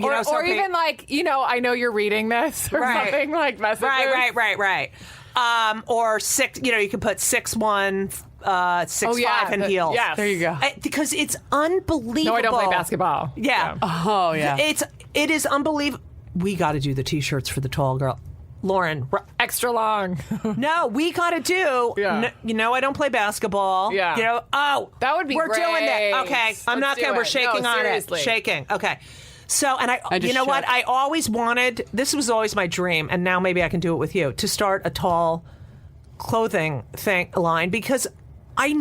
E: Or even like, I know you're reading this or something like messages.
C: Right. Or 6, you can put 6'1", 6'5" in heels.
E: Yes.
G: There you go.
C: Because it's unbelievable.
E: No, I don't play basketball.
C: Yeah.
G: Oh, yeah.
C: It is unbelievable. We got to do the T-shirts for the tall girl. Lauren.
E: Extra long.
C: No, we got to do.
E: Yeah.
C: I don't play basketball.
E: Yeah.
C: That
E: would be
C: we're
E: great.
C: doing that. Okay. I'm not going to. We're shaking on
E: seriously.
C: it. Shaking. Okay. So, and
G: I just
C: what? I always wanted, this was always my dream, and now maybe I can do it with you, to start a tall clothing line, because I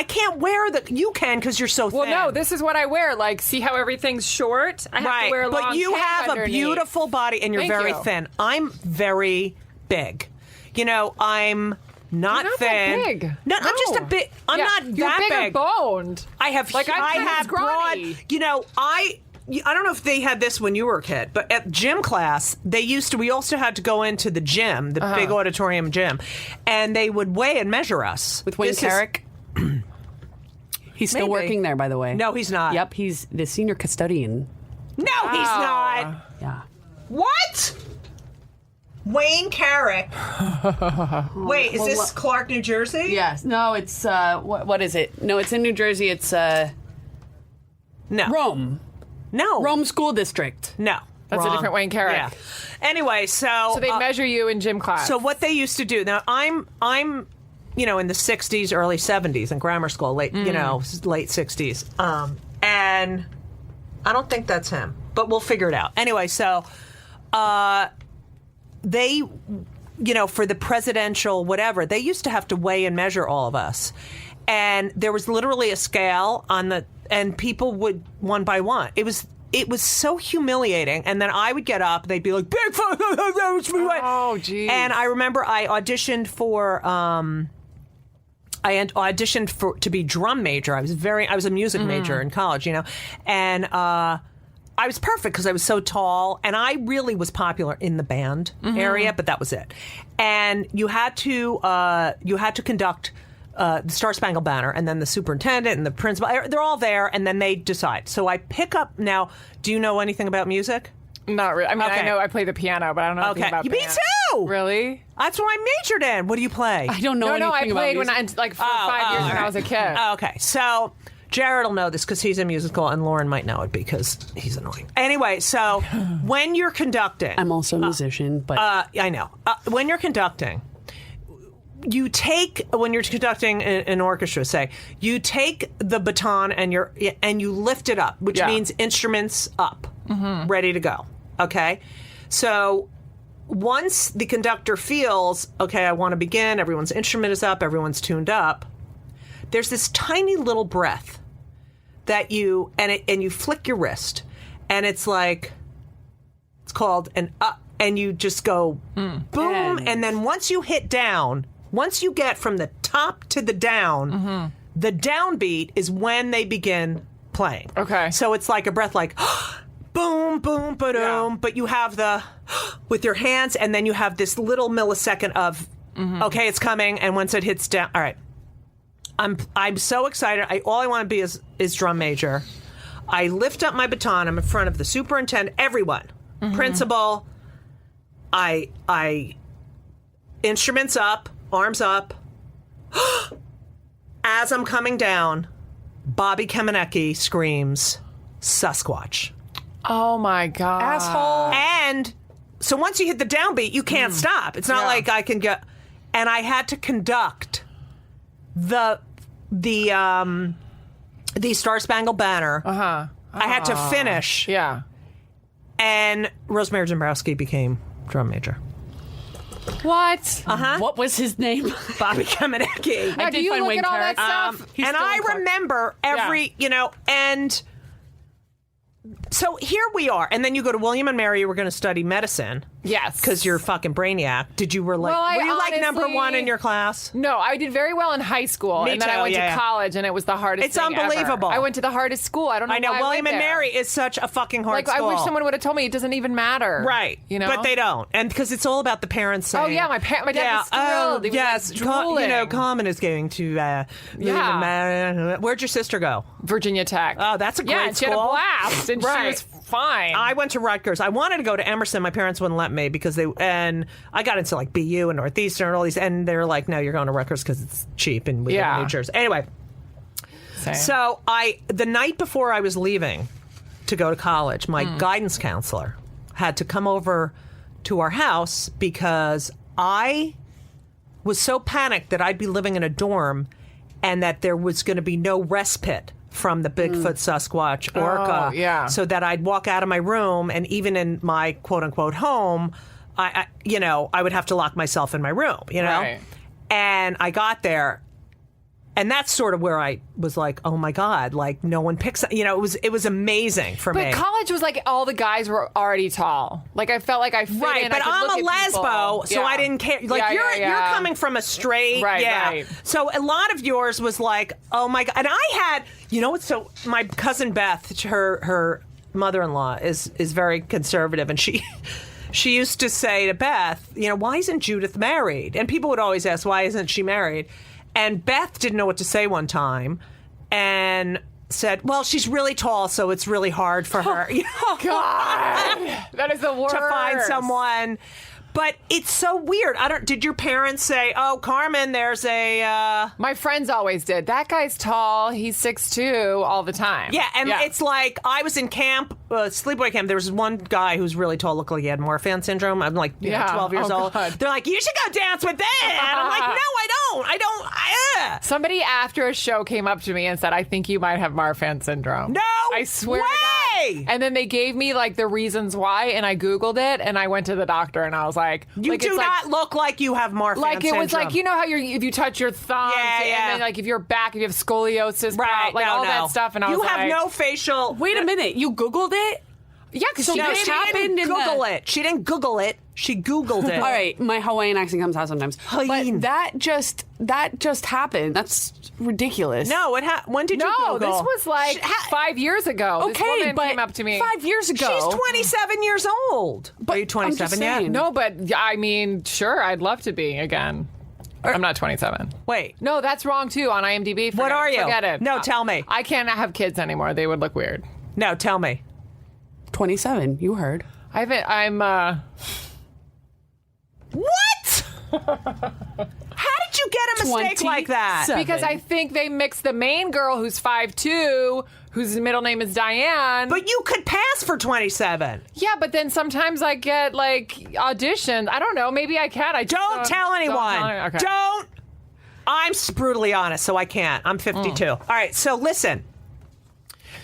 C: can't wear you can because you're so thin.
E: Well, no, this is what I wear. Like, see how everything's short? I have to wear a long
C: but you
E: cape
C: have
E: underneath.
C: a beautiful body, and you're
E: Thank
C: very
E: you.
C: thin. I'm very big. I'm not
E: You're not
C: thin.
E: that big.
C: No, I'm just a bit. I'm not
E: you're
C: that
E: bigger
C: big.
E: boned.
C: I have.
E: Like,
C: I
E: I'm
C: have broad.
E: scrawny.
C: I don't know if they had this when you were a kid, but at gym class, we also had to go into the gym, the big auditorium gym, and they would weigh and measure us.
G: With Wayne Carrick? He's still
C: Maybe.
G: working there, by the way.
C: No, he's not.
G: Yep, he's the senior custodian.
C: No, he's not.
G: Yeah.
C: What? Wayne Carrick. Wait, is this Clark, New Jersey?
D: Yes. No, it's what is it? No, it's in New Jersey. It's
C: No.
D: Rome.
C: No.
D: Rome School District.
C: No.
E: That's
C: Wrong.
E: a different Wayne Carrick.
C: Yeah. Anyway, so
E: they measure you in gym class.
C: So what they used to do. Now I'm in the 60s, early 70s in grammar school, late 60s. And I don't think that's him, but we'll figure it out. Anyway, so they, for the presidential whatever, they used to have to weigh and measure all of us. And there was literally a scale and people would one by one. It was so humiliating. And then I would get up, they'd be like, Bigfoot!
E: Oh, geez.
C: And I remember I auditioned for to be drum major. I was a music major in college, and I was perfect because I was so tall, and I really was popular in the band area, but that was it. And you had to conduct the Star Spangled Banner, and then the superintendent and the principal, they're all there, and then they decide. So I pick up now. Do you know anything about music?
E: Not really. I mean,
C: Okay.
E: I know I play the piano, but I don't know anything about
C: Me
E: band.
C: too!
E: Really?
C: That's what I majored in. What do you play?
D: I don't know anything
E: No, I
D: about
E: played
D: music.
E: when I, for 5 years when I was a kid.
C: Oh, okay. So Jared will know this because he's in musical, and Lauren might know it because he's annoying. Anyway, so when you're conducting...
D: I'm also a musician, but...
C: I know. When you're conducting, when you're conducting an orchestra, say, you take the baton and you lift it up, which means instruments up, ready to go. Okay? So once the conductor feels, okay, I want to begin, everyone's instrument is up, everyone's tuned up, there's this tiny little breath that you flick your wrist, and it's called an up, and you just go boom, and then once you hit down, once you get from the top to the down, the downbeat is when they begin playing.
E: Okay.
C: So it's like a breath like boom, boom, ba-doom, but you have the with your hands, and then you have this little millisecond of okay, it's coming, and once it hits down, all right. I'm so excited. All I want to be is drum major. I lift up my baton. I'm in front of the superintendent, everyone, principal. I instruments up, arms up. As I'm coming down, Bobby Kamenecki screams, "Sasquatch!"
E: Oh my god,
C: asshole! And so once you hit the downbeat, you can't stop. It's not like I can get. And I had to conduct the Star Spangled Banner. I had to finish.
E: Yeah.
C: And Rosemary Dombrowski became drum major.
E: What?
D: What was his name?
C: Bobby Kamenecki.
E: Now, do you
D: find
E: look
D: Wayne
E: at all that
D: Carrick.
E: stuff?
D: He's
C: And
D: still
C: I
D: in Clark.
C: remember every, and so here we are. And then you go to William and Mary, you were going to study medicine.
E: Yes.
C: Because you're a fucking brainiac. Were you like number
E: honestly-
C: one in your class?
E: No, I did very well in high school,
C: Me
E: and then
C: too,
E: I went
C: yeah.
E: to college, and it was the hardest.
C: It's
E: thing ever.
C: unbelievable.
E: I went to the hardest school. I don't know.
C: I know.
E: why
C: William
E: I went
C: and
E: there.
C: Mary is such a fucking hard
E: Like,
C: school.
E: I wish someone would have told me it doesn't even matter.
C: Right.
E: You know.
C: But they don't. And because it's all about the parents saying.
E: Oh, yeah, my dad was thrilled. He was,
C: yes.
E: like, drooling.
C: Carmen is going to where'd your sister go?
E: Virginia Tech.
C: Oh, that's a great
E: and she had a
C: school.
E: blast, and she
C: Right.
E: was fine.
C: I went to Rutgers. I wanted to go to Emerson. My parents wouldn't let me because and I got into like BU and Northeastern and all these, and they're like, no, you're going to Rutgers because it's cheap and we live in New Jersey. Anyway,
E: Same.
C: so the night before I was leaving to go to college, my guidance counselor had to come over to our house because I was so panicked that I'd be living in a dorm and that there was going to be no respite from the Bigfoot, Sasquatch, Orca.
E: Oh, yeah.
C: So that I'd walk out of my room, and even in my quote unquote home, I would have to lock myself in my room,
E: Right.
C: And I got there, and that's sort of where I was like, oh my God, like no one picks, it was amazing for me.
E: But college was like all the guys were already tall. Like I felt like I fit
C: Right,
E: in.
C: but
E: I could
C: I'm
E: look
C: a
E: at
C: lesbo,
E: people.
C: so I didn't care. Like
E: Yeah,
C: you're coming from a straight,
E: Right.
C: So a lot of yours was like, oh my God. And I had, so my cousin Beth, her mother-in-law is very conservative, and she used to say to Beth, why isn't Judith married? And people would always ask, why isn't she married? And Beth didn't know what to say one time, and said, well, she's really tall, so it's really hard for her
E: God, that is the worst.
C: to find someone. But it's so weird. Did your parents say, "Oh, Carmen, there's a"?
E: My friends always did. That guy's tall. He's 6'2" all the time.
C: Yeah, and it's like I was in camp, sleepaway camp. There was one guy who was really tall, looked like he had Morphin syndrome. I'm like, 12 years old.
E: God.
C: They're like, you should go dance with that. And I'm like, no, I don't.
E: Somebody after a show came up to me and said, I think you might have Marfan syndrome.
C: No
E: I swear
C: way!
E: to God. And then they gave me like the reasons why, and I Googled it, and I went to the doctor, and I was like,
C: you do not look like you have Marfan syndrome.
E: Like it was like, you know how if you touch your thumb, and then like if you're back, if you have scoliosis,
C: right?
E: like all that stuff, and I was like,
C: you have no facial.
G: Wait a minute, you Googled it?
E: Yeah, because
G: So
E: she
G: this
E: did
G: happened in
C: Google it. She didn't Google it. She Googled it.
G: All right, my Hawaiian accent comes out sometimes.
C: Hawaiian.
G: But that just happened. That's ridiculous.
C: No, when did you
E: No,
C: Google?
E: this was like 5 years ago.
G: Okay,
E: this woman
G: but
E: came up to me
G: 5 years ago.
C: She's 27 years old.
G: But
C: Are you 27
G: I'm just
C: yet?
G: saying.
E: No, but I mean, sure, I'd love to be again. I'm not 27.
C: Wait.
E: No, that's wrong too on IMDb.
C: What are you?
E: Forget it.
C: No, tell me.
E: I can't have kids anymore. They would look weird.
C: No, tell me.
G: 27. You heard.
E: I'm
C: What? How did you get a mistake like that?
G: 27.
E: because I think they mixed the main girl who's 5'2", whose middle name is Diane.
C: But you could pass for 27.
E: yeah, but then sometimes I get like auditions. I don't know. Maybe I can. I just
C: Don't tell anyone.
E: Okay.
C: Don't. I'm brutally honest, so I can't. I'm 52. All right, so listen.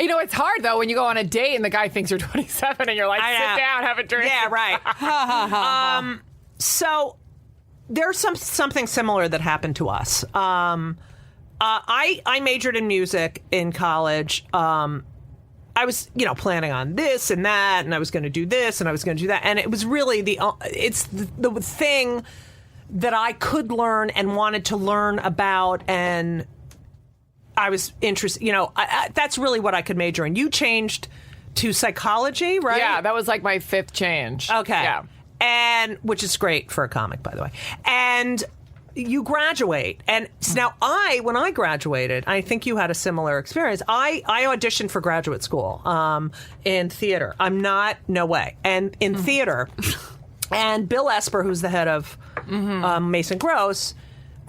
E: You know, it's hard though when you go on a date and the guy thinks you're 27 and you're like, sit down, have a drink.
C: Yeah, right. So there's something similar that happened to us. I majored in music in college. I was, planning on this and that, and I was going to do this and I was going to do that, and it was really the thing that I could learn and wanted to learn about, and I was interested. That's really what I could major in. You changed to psychology, right?
E: Yeah, that was like my fifth change.
C: Okay.
E: Yeah.
C: And which is great for a comic, by the way. And you graduate. And now when I graduated, I think you had a similar experience. I auditioned for graduate school in theater. No way. And in theater, and Bill Esper, who's the head of Mason Gross,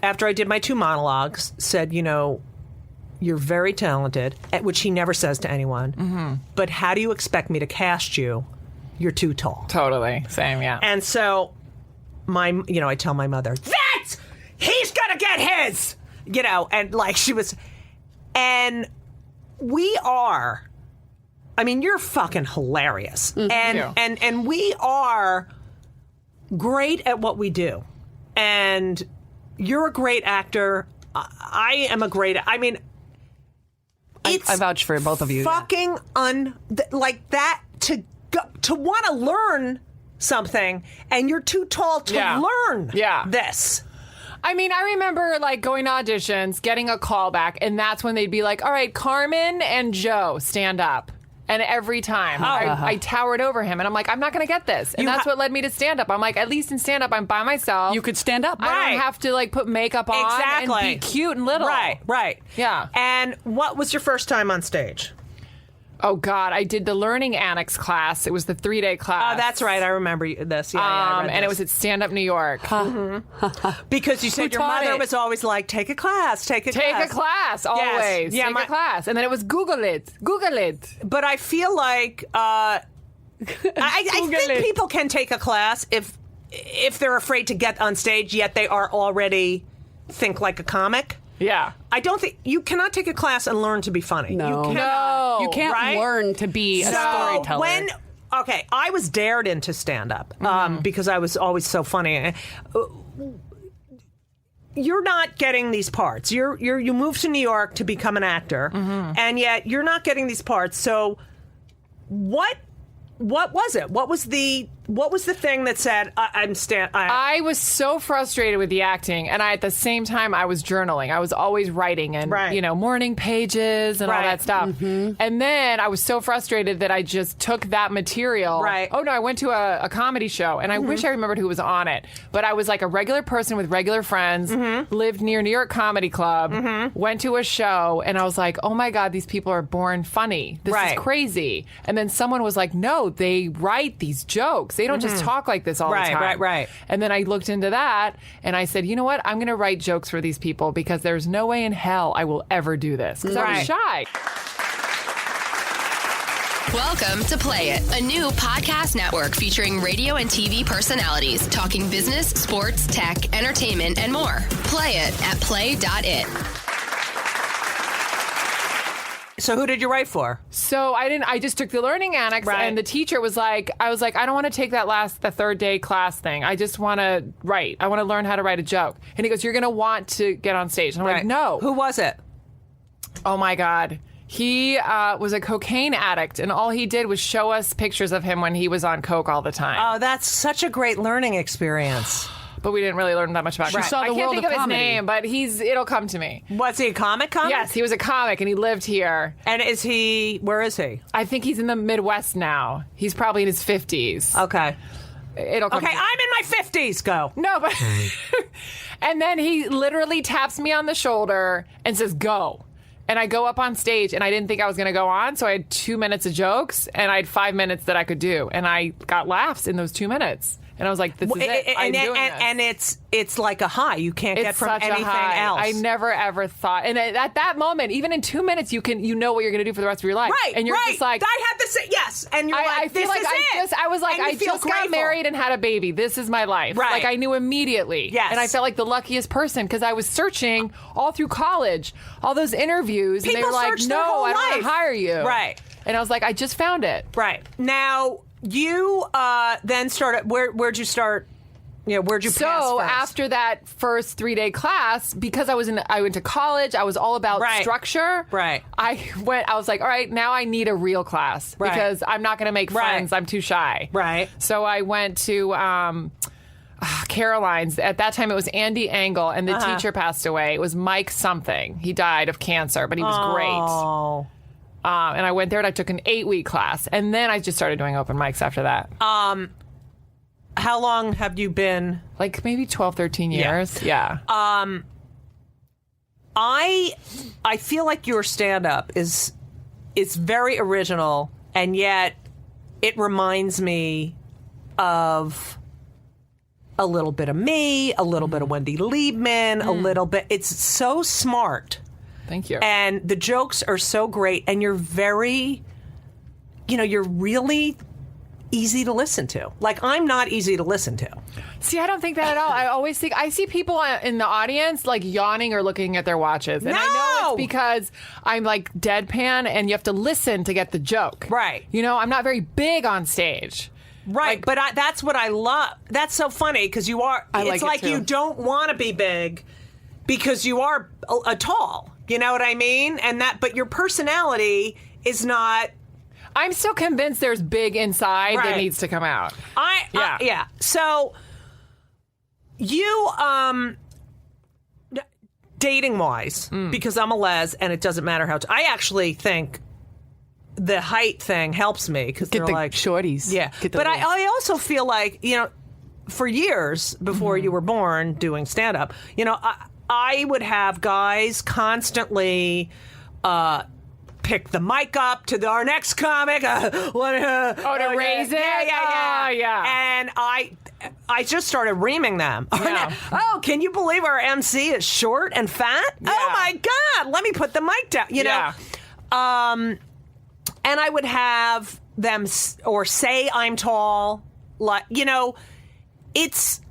C: after I did my 2 monologues, said, you're very talented, which he never says to anyone. But how do you expect me to cast you? You're too tall.
E: Totally. Same, yeah.
C: And so I tell my mother, he's gonna get his, and like she was, and we are, you're fucking hilarious. And we are great at what we do. And you're a great actor. I am a great, it's
G: I vouch for both of you.
C: fucking like that to want to learn something, and you're too tall to learn this.
E: I remember like going to auditions, getting a call back, and that's when they'd be like, all right, Carmen and Joe, stand up. And every time I towered over him, and I'm like, I'm not going to get this. And that's what led me to stand up. I'm like, at least in stand up, I'm by myself.
G: You could stand up.
E: I don't have to like put makeup on and be cute and little.
C: Right.
E: Yeah.
C: And what was your first time on stage?
E: Oh, God. I did the Learning Annex class. It was the 3-day class.
C: Oh, that's right. I remember this. Yeah, I read
E: and it
C: this.
E: was at Stand Up New York.
C: Because you said your mother was always like, take a class, take a class.
E: Take a class, always.
C: Yeah,
E: take a class. And then it was Google it.
C: But I feel like I think people can take a class if they're afraid to get on stage, yet they are already think like a comic.
E: Yeah.
C: I don't think you cannot take a class and learn to be funny.
G: No.
C: You cannot.
G: You can't learn to be a storyteller.
C: I was dared into stand-up because I was always so funny. You're not getting these parts. You moved to New York to become an actor, and yet you're not getting these parts. So, what was it? What was the what was the thing that said,
E: I was so frustrated with the acting, and at the same time, I was journaling. I was always writing and, morning pages and all that stuff. Mm-hmm. And then I was so frustrated that I just took that material.
C: Right.
E: Oh, no, I went to a comedy show, and I wish I remembered who was on it. But I was like a regular person with regular friends, lived near New York Comedy Club, went to a show, and I was like, oh, my God, these people are born funny. This is crazy. And then someone was like, no, they write these jokes. They don't just talk like this all the time.
C: Right.
E: And then I looked into that and I said, you know what? I'm going to write jokes for these people because there's no way in hell I will ever do this because I was shy.
F: Welcome to Play It, a new podcast network featuring radio and TV personalities talking business, sports, tech, entertainment, and more. Play it at play.it.
C: So who did you write for?
E: So I just took the learning annex and the teacher was like, I don't want to take the third day class thing. I just want to write. I want to learn how to write a joke. And he goes, you're going to want to get on stage. And I'm like, no.
C: Who was it?
E: Oh my God. He was a cocaine addict, and all he did was show us pictures of him when he was on coke all the time.
C: Oh, that's such a great learning experience.
E: But we didn't really learn that much about him.
G: Saw the
E: I can't
G: world
E: think of his
G: comedy.
E: name, but it'll come to me.
C: Was he a comic?
E: Yes, he was a comic, and he lived here.
C: And where is he?
E: I think he's in the Midwest now. He's probably in his 50s.
C: Okay.
E: It'll come to me.
C: I'm in my 50s. Go.
E: No, but... And then he literally taps me on the shoulder and says, go. And I go up on stage, and I didn't think I was going to go on, so I had 2 minutes of jokes, and I had 5 minutes that I could do. And I got laughs in those 2 minutes. And I was like, this is it. I'm doing this.
C: And it's like a high. You can't get from anything else.
E: I never, ever thought. And at that moment, even in 2 minutes, you know what you're going to do for the rest of your life.
C: Right,
E: and you're just like...
C: I had to say yes. And you're
E: I feel
C: this
E: like
C: is it.
E: I was like, I just got married and had a baby. This is my life.
C: Right.
E: Like, I knew immediately.
C: Yes.
E: And I felt like the luckiest person because I was searching all through college, all those interviews.
C: People
E: and they were like,
C: search their
E: no,
C: whole
E: I don't want
C: life.
E: to hire you.
C: Right.
E: And I was like, I just found it.
C: Right. Now, you then started... Where'd you start... where'd you pass
E: So
C: first?
E: after that first 3-day class, because I went to college, I was all about structure.
C: Right.
E: I was like, all right, now I need a real class because I'm not going to make friends. I'm too shy.
C: Right.
E: So I went to Caroline's. At that time, it was Andy Engel, and the teacher passed away. It was Mike something. He died of cancer, but he was great. And I went there and I took an 8-week class, and then I just started doing open mics after that.
C: How long have you been?
E: Like maybe 12, 13 years. Yeah.
C: I feel like your stand-up is very original, and yet it reminds me of a little bit of me, a little bit of Wendy Liebman, a little bit. It's so smart.
E: Thank you.
C: And the jokes are so great, and you're very, you're really easy to listen to. Like, I'm not easy to listen to.
E: See, I don't think that at all. I always think I see people in the audience like yawning or looking at their watches. And I know it's because I'm like deadpan and you have to listen to get the joke.
C: Right.
E: I'm not very big on stage.
C: Right. But that's what I love. That's so funny because you are. It's like you don't want to be big because you are a tall. You know what I mean? But your personality is not.
E: I'm still convinced there's big inside that needs to come out.
C: Yeah. So you, dating wise, because I'm a les and it doesn't matter how. I actually think the height thing helps me because they're like
E: shorties.
C: Yeah. But I also feel like for years before you were born doing stand up, I would have guys constantly. Pick the mic up to our next comic.
E: To raise it?
C: Yeah. And I just started reaming them.
E: Yeah.
C: Oh, can you believe our MC is short and fat?
E: Yeah.
C: Oh, my God. Let me put the mic down. know? And I would have them say I'm tall. Like, it's...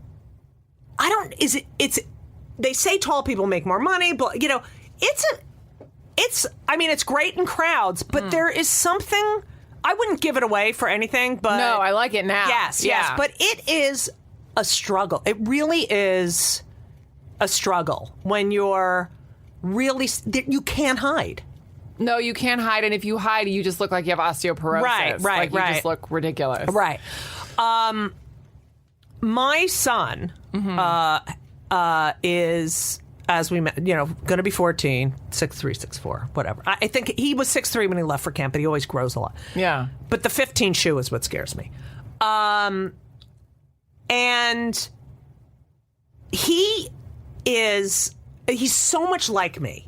C: They say tall people make more money, but, it's great in crowds, but there is something, I wouldn't give it away for anything, but...
E: No, I like it now.
C: Yes, but it is a struggle. It really is a struggle when you're really, you can't hide.
E: No, you can't hide, and if you hide, you just look like you have osteoporosis.
C: Right.
E: You just look ridiculous.
C: Right. My son is, as we met, going to be 14, 6'3", 6'4", whatever. I think he was 6'3" when he left for camp, but he always grows a lot.
E: Yeah.
C: But the 15 shoe is what scares me. And he's so much like me,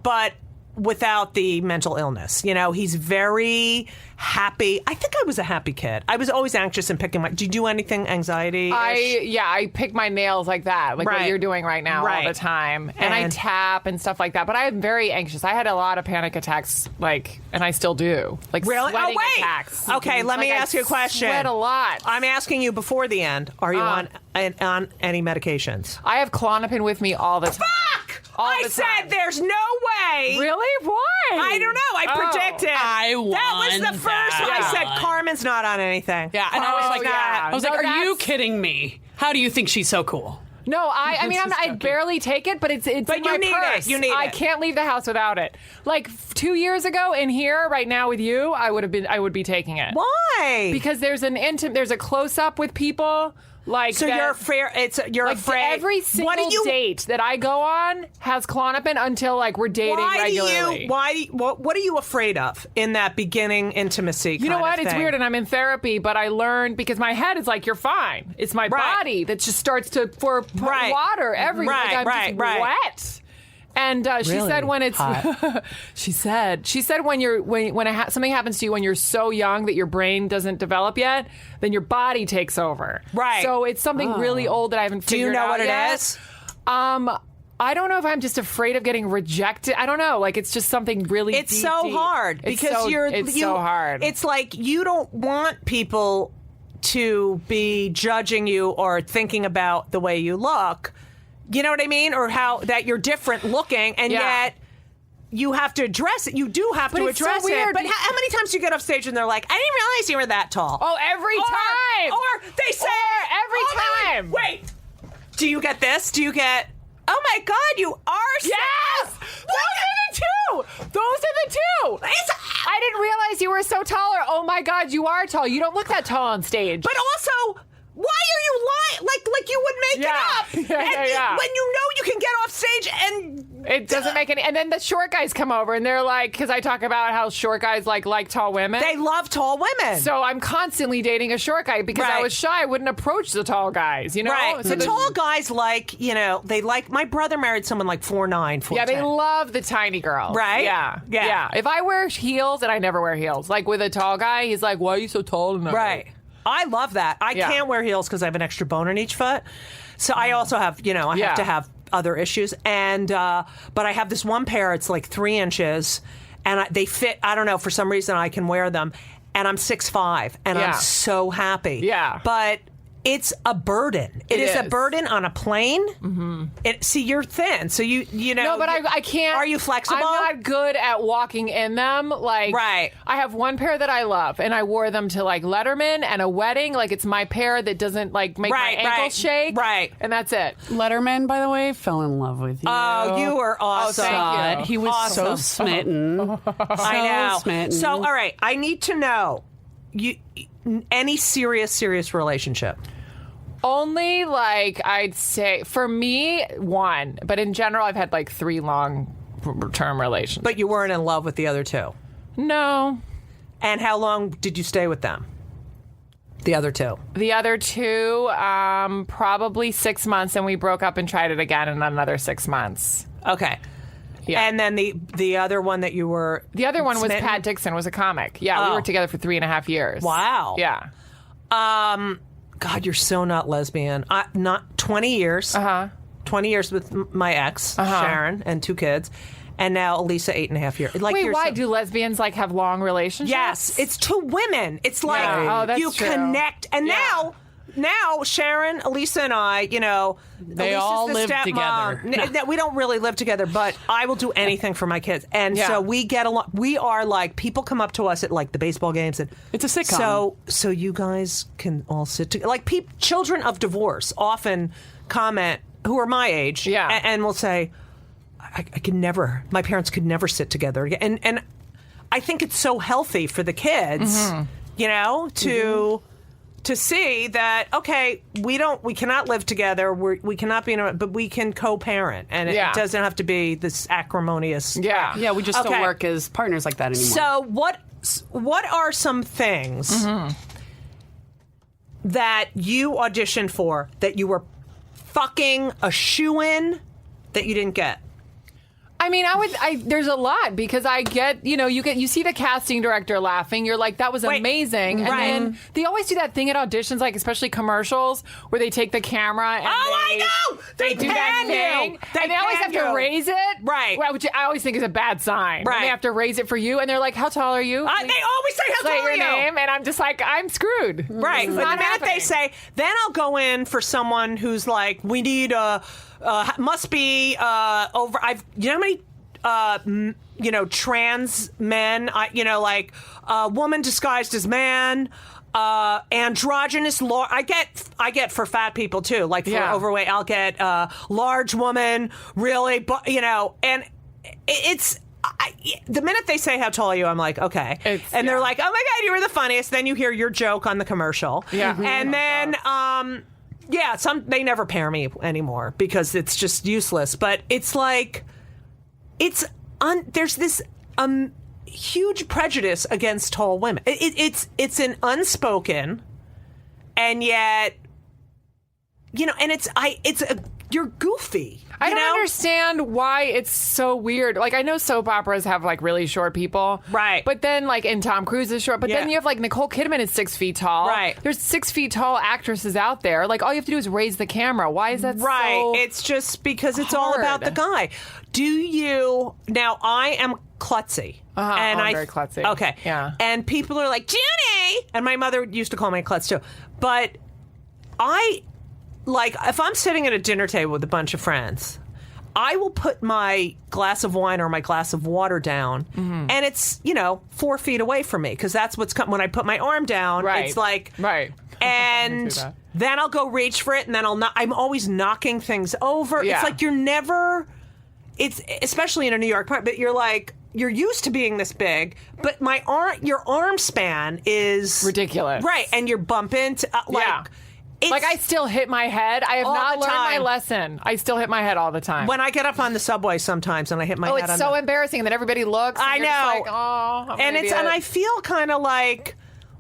C: but without the mental illness. He's very happy. I think I was a happy kid. I was always anxious and picking do you do anything anxiety?
E: I pick my nails like that, like what you're doing right now all the time. And I tap and stuff like that. But I am very anxious. I had a lot of panic attacks, and I still do.
C: Really?
E: Sweating attacks.
C: Okay, let me ask you a question.
E: I sweat a lot.
C: I'm asking you before the end. Are you on any medications?
E: I have Klonopin with me all the time.
C: Fuck! I said there's no way.
E: Really? Why?
C: I don't know. I predicted.
H: I won.
C: That was the first one. I said Carmen's not on anything.
H: Yeah, and I was like, are you kidding me? How do you think she's so cool?
E: No, I barely take it, but it's
C: but
E: in my purse.
C: You need it.
E: I can't leave the house without it. Like 2 years ago, in here right now with you, I would be taking it.
C: Why?
E: Because there's a close up with people.
C: You're afraid. You're afraid.
E: Every single date that I go on has Klonopin until we're dating regularly.
C: What are you afraid of in that beginning intimacy?
E: You know what? It's weird, and I'm in therapy, but I learned because my head is like, you're fine. It's my body that just starts to pour water everywhere. I'm just wet. And she said when it's she said when something happens to you when you're so young that your brain doesn't develop yet, then your body takes over.
C: Right.
E: So it's something really old that I haven't figured out yet.
C: Do you know what it is?
E: I don't know if I'm just afraid of getting rejected. I don't know. It's just something really
C: It's so hard because
E: it's so hard.
C: It's like you don't want people to be judging you or thinking about the way you look. You know what I mean? Or how that you're different looking, and yet you have to address it. You do have to address it. But how many times do you get off stage and they're like, I didn't realize you were that tall?
E: Oh, every time.
C: Or they say,
E: every time.
C: Wait, do you get this? Do you get, oh my God, you are
E: yes! Those are the two. I didn't realize you were so tall, or oh my God, you are tall. You don't look that tall on stage.
C: But also, why are you lying? Like you would make it up. When you know you can get off stage and
E: it doesn't make any. And then the short guys come over and they're like, because I talk about how short guys like tall women.
C: They love tall women.
E: So I'm constantly dating a short guy because I was shy. I wouldn't approach the tall guys.
C: Right.
E: So
C: the tall guys they like. My brother married someone like 4'9", 4'10".
E: Yeah, they love the tiny girl.
C: Right.
E: Yeah. If I wear heels, and I never wear heels, with a tall guy, he's like, why are you so tall tonight?
C: Right. I love that. I can't wear heels because I have an extra bone in each foot. So I also have, I have to have other issues. And but I have this one pair. It's like 3 inches, and they fit. I don't know, for some reason I can wear them, and I'm 6'5", and I'm so happy.
E: Yeah,
C: but it's a burden. It is a burden on a plane. Mm-hmm. See, you're thin, so you know.
E: No, but I can't.
C: Are you flexible?
E: I'm not good at walking in them. I have one pair that I love, and I wore them to Letterman and a wedding. It's my pair that doesn't make my ankles shake.
C: Right,
E: and that's it.
G: Letterman, by the way, fell in love with you.
C: Oh, you were awesome.
E: Oh, thank you.
G: He was so smitten.
C: I know.
G: Smitten.
C: So, all right, I need to know any serious relationship.
E: Only I'd say for me 1, but in general I've had 3 long-term relationships.
C: But you weren't in love with the other 2?
E: No.
C: And how long did you stay with them? The other 2?
E: The other 2, probably 6 months, and we broke up and tried it again in another 6 months.
C: Okay. Yeah. And then the other one that you were
E: The other one
C: smitten?
E: was Pat Dixon, was a comic. Yeah, we were together for 3.5 years.
C: Wow.
E: Yeah.
C: God, you're so not lesbian. Not 20 years. 20 years with my ex, Sharon, and 2 kids. And now Elisa, 8.5 years.
E: Wait, why do lesbians have long relationships?
C: Yes, it's 2 women. It's
E: that's
C: you
E: true.
C: connect. And now Sharon, Elisa, and I,
H: they
C: Elisa's
H: all
C: the
H: live
C: stepmom.
H: together.
C: We don't really live together, but I will do anything for my kids. And so we get along. We are people come up to us at the baseball games. And
H: it's a sitcom.
C: So you guys can all sit together. Children of divorce often comment, who are my age, and will say, I could never, my parents could never sit together again. And I think it's so healthy for the kids, to to see that, okay, we cannot live together, we cannot be but we can co-parent, and it doesn't have to be this acrimonious.
G: Yeah, we just don't work as partners like that anymore.
C: So what are some things that you auditioned for that you were fucking a shoo-in that you didn't get?
E: I mean, there's a lot, because I get, you see the casting director laughing. You're like, that was amazing. And then they always do that thing at auditions, like especially commercials, where they take the camera and
C: I know!
E: They do that thing. And they always have to raise it.
C: Right.
E: Which I always think is a bad sign.
C: Right.
E: When they have to raise it for you, and they're like, how tall are you?
C: They always say, how tall are
E: your
C: you?
E: name, and I'm just like, I'm screwed.
C: Right. But the minute they say, then I'll go in for someone who's like, we need must be over. You know how many trans men, like woman disguised as man, androgynous. I get for fat people too, like for overweight. I'll get large woman, really, but and it's. The minute they say how tall are you, I'm like, okay. And they're like, oh my God, you were the funniest. Then you hear your joke on the commercial. Yeah. And then, they never pair me anymore because it's just useless. But it's like, there's this huge prejudice against tall women. It's an unspoken, and yet, and you're goofy.
E: I don't understand why it's so weird. Like, I know soap operas have like really short people,
C: right?
E: But then, like, and Tom Cruise is short. But then you have like Nicole Kidman is 6 feet tall, right? There's 6 feet tall actresses out there. Like, all you have to do is raise the camera. Why is that
C: right?
E: So
C: it's just because it's all about the guy. Now, I am klutzy.
E: And I'm very klutzy.
C: Okay.
E: Yeah.
C: And people are like, Judy! And my mother used to call me a klutz too. But if I'm sitting at a dinner table with a bunch of friends, I will put my glass of wine or my glass of water down, and it's, 4 feet away from me, because that's what's when I put my arm down, it's like...
E: Right.
C: And then I'll go reach for it, and then I'm always knocking things over.
E: Yeah.
C: It's like you're never... It's especially in a New York part, but you're like... You're used to being this big, but your arm span is...
E: ridiculous.
C: Right, and you're bumping to...
E: I still hit my head. I have not learned my lesson. I still hit my head all the time.
C: When I get up on the subway sometimes and I hit my head
E: it's so embarrassing. And then everybody looks. And
C: I know.
E: Just like, oh, I'm an idiot.
C: And I feel kind of like,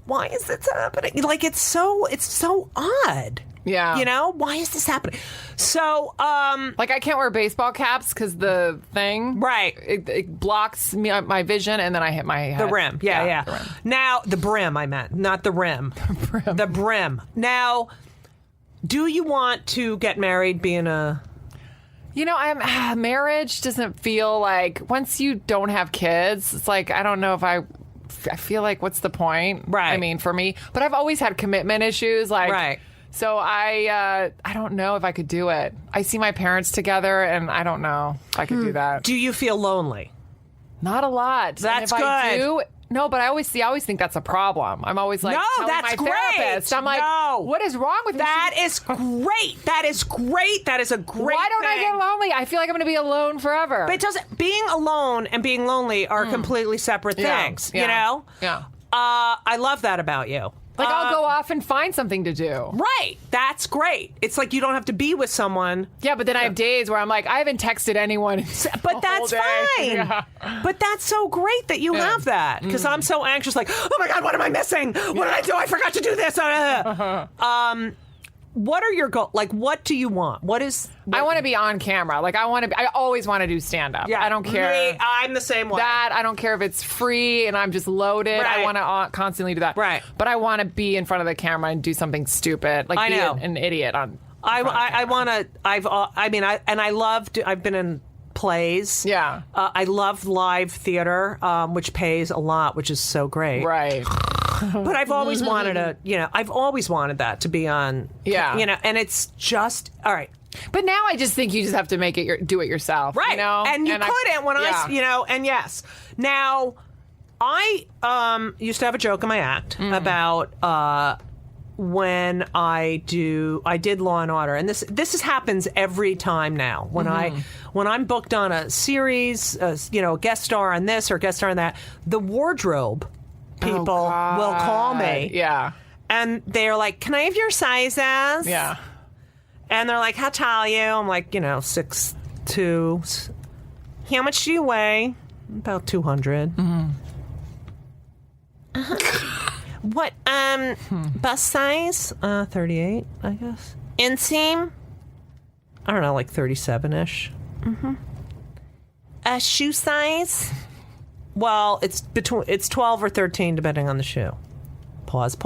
C: why is this happening? Like, it's so odd.
E: Yeah.
C: Why is this happening? So,
E: I can't wear baseball caps because the thing,
C: right?
E: It blocks my vision, and then I hit my head.
C: The rim, yeah. The rim. Now, the brim, I meant, not the rim. The brim. Now, do you want to get married?
E: Marriage doesn't feel like, once you don't have kids, it's like, I don't know if I feel like, what's the point?
C: Right.
E: I mean, for me, but I've always had commitment issues,
C: right.
E: So I don't know if I could do it. I see my parents together, and I don't know if I could do that.
C: Do you feel lonely?
E: Not a lot.
C: That's
E: and if
C: good.
E: I do, no, but I always think that's a problem. I'm always like,
C: no, that's
E: my
C: great.
E: Therapist. I'm like, what is wrong with
C: that? Is great. That is great. That is a great.
E: Why don't I get lonely? I feel like I'm going to be alone forever.
C: But it doesn't. Being alone and being lonely are completely separate things.
E: Yeah.
C: Yeah. I love that about you.
E: Like, I'll go off and find something to do.
C: Right. That's great. It's like you don't have to be with someone.
E: Yeah, but then I have days where I'm like, I haven't texted anyone.
C: But that's fine. Yeah. But that's so great that you have that. Because I'm so anxious, like, oh my God, what am I missing? What did I do? I forgot to do this. What are your goals? Like, what do you want?
E: I want to be on camera. Like, I always want to do stand-up.
C: Yeah,
E: I don't care.
C: I'm the same way.
E: I don't care if it's free and I'm just loaded. Right. I want to constantly do that.
C: Right.
E: But I want to be in front of the camera and do something stupid. Like, be an idiot on.
C: I want to. I've been in plays.
E: Yeah.
C: I love live theater, which pays a lot, which is so great.
E: Right.
C: But I've always wanted that to be on.
E: Yeah.
C: And it's just, all right.
E: But now I just think you just have to do it yourself.
C: Right. And you couldn't and yes. Now, I used to have a joke in my act about when I did Law and Order, and this happens every time now. When I'm booked on a series, guest star on this or guest star on that, the wardrobe people will call me.
E: Yeah.
C: And they're like, can I have your sizes?
E: Yeah.
C: And they're like, how tall are you? I'm like, 6'2". How much do you weigh? About 200.
E: Mm-hmm.
C: What, bust size? 38, I guess. Inseam? I don't know, like 37-ish. Mm-hmm. Shoe size? Well, it's 12 or 13, depending on the shoe. Pause. Is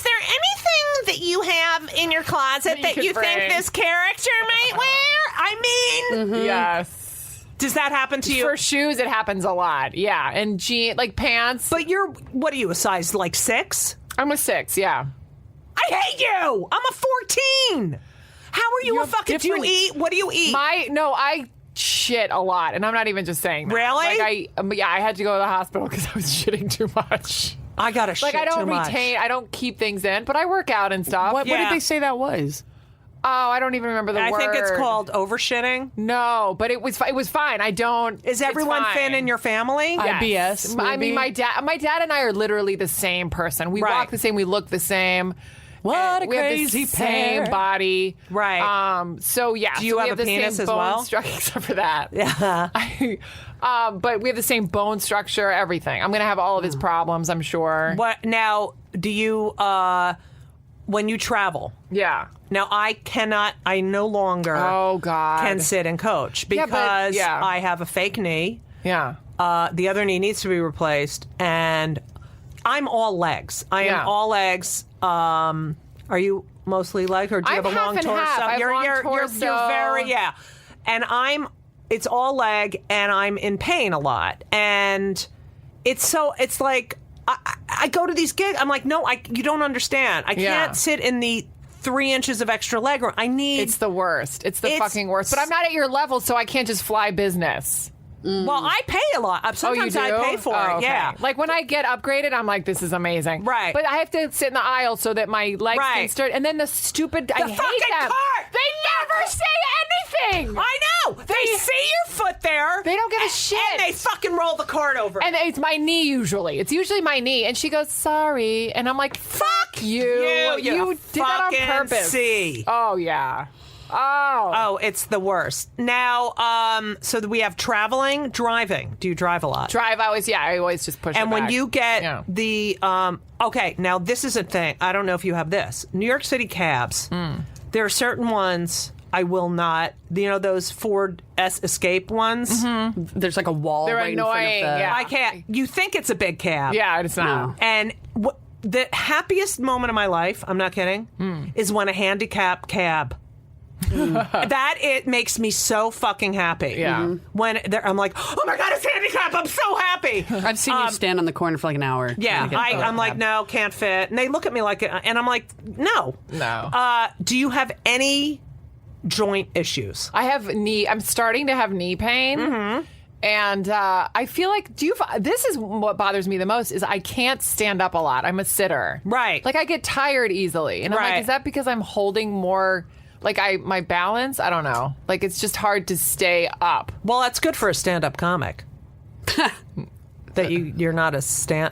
C: there anything that you have in your closet that you think this character might wear? I mean...
E: Yes.
C: Does that happen to you?
E: For shoes, it happens a lot. Yeah. And pants.
C: But what are you, a size like 6?
E: I'm a 6, yeah.
C: I hate you! I'm a 14! How are you a fucking... Do you eat? What do you eat?
E: I shit a lot, and I'm not even just saying that.
C: Really?
E: I had to go to the hospital because I was shitting too much.
C: I gotta shit
E: I don't
C: too much.
E: I don't keep things in, but I work out and stuff.
G: What did they say that was?
E: Oh, I don't even remember the word.
C: I think it's called overshitting.
E: No, but it was fine. I don't.
C: Is everyone thin in your family?
G: IBS.
E: I mean, my dad and I are literally the same person. We walk the same. We look the same.
G: What a
E: we
G: crazy
E: have the same body.
C: Right.
E: So yeah.
C: Do you have a penis as well?
E: Except for that.
C: Yeah.
E: But we have the same bone structure. Everything. I'm gonna have all of his problems. I'm sure.
C: What now? Do you when you travel?
E: Yeah.
C: Now I no longer
E: Oh God.
C: can sit and coach because I have a fake knee.
E: Yeah.
C: The other knee needs to be replaced, and I'm all legs. I am all legs. Are you mostly leg, or do you
E: I'm
C: have a long
E: half and
C: torso?
E: half. I have long
C: You're
E: torso.
C: very and it's all leg, and I'm in pain a lot, and it's like I go to these gigs. I'm like, no, you don't understand. I can't sit in the 3 inches of extra leg room.
E: It's the worst. It's the fucking worst. But I'm not at your level, so I can't just fly business.
C: Well, I pay a lot. Sometimes I pay for it.
E: Okay.
C: Yeah.
E: Like when I get upgraded, I'm like, this is amazing.
C: Right.
E: But I have to sit in the aisle so that my legs can start. And then I hate
C: fucking
E: them.
C: cart!
E: They never say anything.
C: I know. They see your foot there.
E: They don't give a shit.
C: And they fucking roll the cart over.
E: And it's my knee usually. It's usually my knee. And she goes, sorry. And I'm like, fuck you. You did that on purpose.
C: See.
E: Oh, yeah.
C: Oh, it's the worst. Now, so we have driving. Do you drive a lot?
E: I always just push it
C: And when
E: back.
C: you get the, okay, now this is a thing. I don't know if you have this. New York City cabs, there are certain ones I will not, those Ford Escape ones?
G: Mm-hmm. There's like a wall
E: They're
G: right
E: annoying,
G: in front of the...
E: yeah.
C: I can't. You think it's a big cab.
E: Yeah, it's not.
G: No.
C: And the happiest moment of my life, I'm not kidding, is when a handicap cab. That it makes me so fucking happy.
E: Yeah.
C: When I'm like, oh my God, it's handicap. I'm so happy.
G: I've seen you stand on the corner for like an hour.
C: Yeah, I'm like, no, can't fit. And they look at me like, and I'm like, no.
E: No.
C: Do you have any joint issues?
E: I'm starting to have knee pain. Mm-hmm. And I feel like, this is what bothers me the most, is I can't stand up a lot. I'm a sitter.
C: Right.
E: Like I get tired easily. And I'm like, is that because I'm holding more... Like my balance, I don't know. Like it's just hard to stay up.
C: Well, that's good for a stand-up comic. That you're not you're a sitter.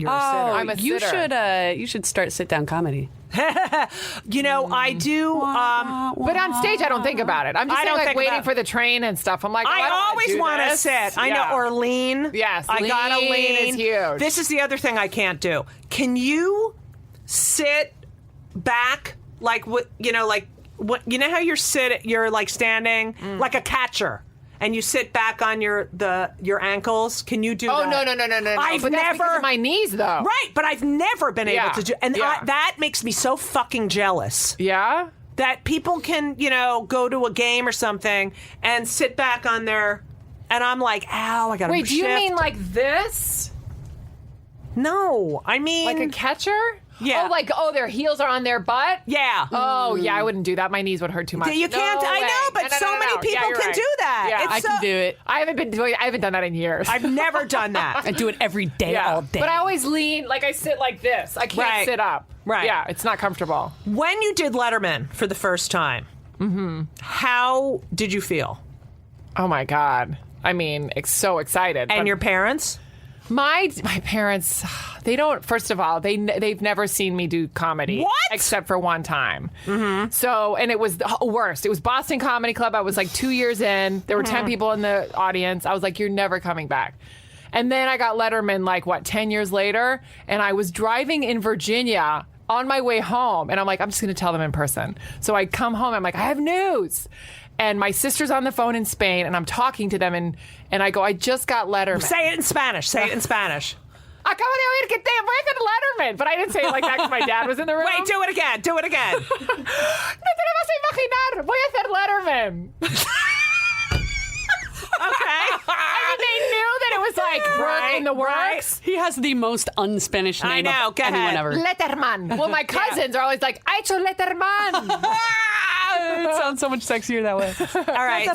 E: I'm a sitter.
G: You should start sit-down comedy.
C: I do.
E: But on stage, I don't think about it. I'm just waiting for the train and stuff. I'm like,
C: I always want to sit. I know, or lean.
E: Yes,
C: I gotta lean.
E: Is huge.
C: This is the other thing I can't do. Can you sit back like what? What, how you're like standing like a catcher, and you sit back on your ankles. Can you do that?
E: Oh, no.
C: I've
E: but
C: never
E: that's because of my knees though.
C: Right, but I've never been able to do, and that makes me so fucking jealous.
E: Yeah,
C: that people can go to a game or something and sit back on their, and I'm like, ow, I gotta
E: Wait, do you mean like this?
C: No, I mean
E: like a catcher.
C: Yeah.
E: Their heels are on their butt?
C: Yeah.
E: Oh, yeah, I wouldn't do that. My knees would hurt too much.
C: You can't, I know, but so many people can do that.
E: Yeah,
G: I can do it.
E: I haven't done that in years.
C: I've never done that.
G: I do it every day, all day.
E: But I always lean, like I sit like this. I can't sit up.
C: Right.
E: Yeah, it's not comfortable.
C: When you did Letterman for the first time, how did you feel?
E: Oh, my God. I mean, so excited.
C: And your parents?
E: My parents, they don't. First of all, they've never seen me do comedy.
C: What?
E: Except for one time. Mm-hmm. So, and it was the worst. It was Boston Comedy Club. I was like 2 years in. There were 10 people in the audience. I was like, you're never coming back. And then I got Letterman 10 years later, and I was driving in Virginia on my way home, and I'm like, I'm just going to tell them in person. So I come home, I'm like, I have news. And my sister's on the phone in Spain, and I'm talking to them, and I go, I just got Letterman.
C: Say it in Spanish. Say it in Spanish.
E: Acabo de oír que te voy a hacer Letterman. But I didn't say it like that because my dad was in the room.
C: Wait, do it again. Do it again.
E: No te lo vas a imaginar. Voy a hacer Letterman.
C: Okay.
E: I mean, they knew that it was work in the works.
C: Right.
H: He has the most un-Spanish name of
C: Go
H: anyone
C: ahead.
H: ever.
E: Letterman. Well, my cousins are always like, I hecho Letterman.
H: It sounds so much sexier that way.
C: All right.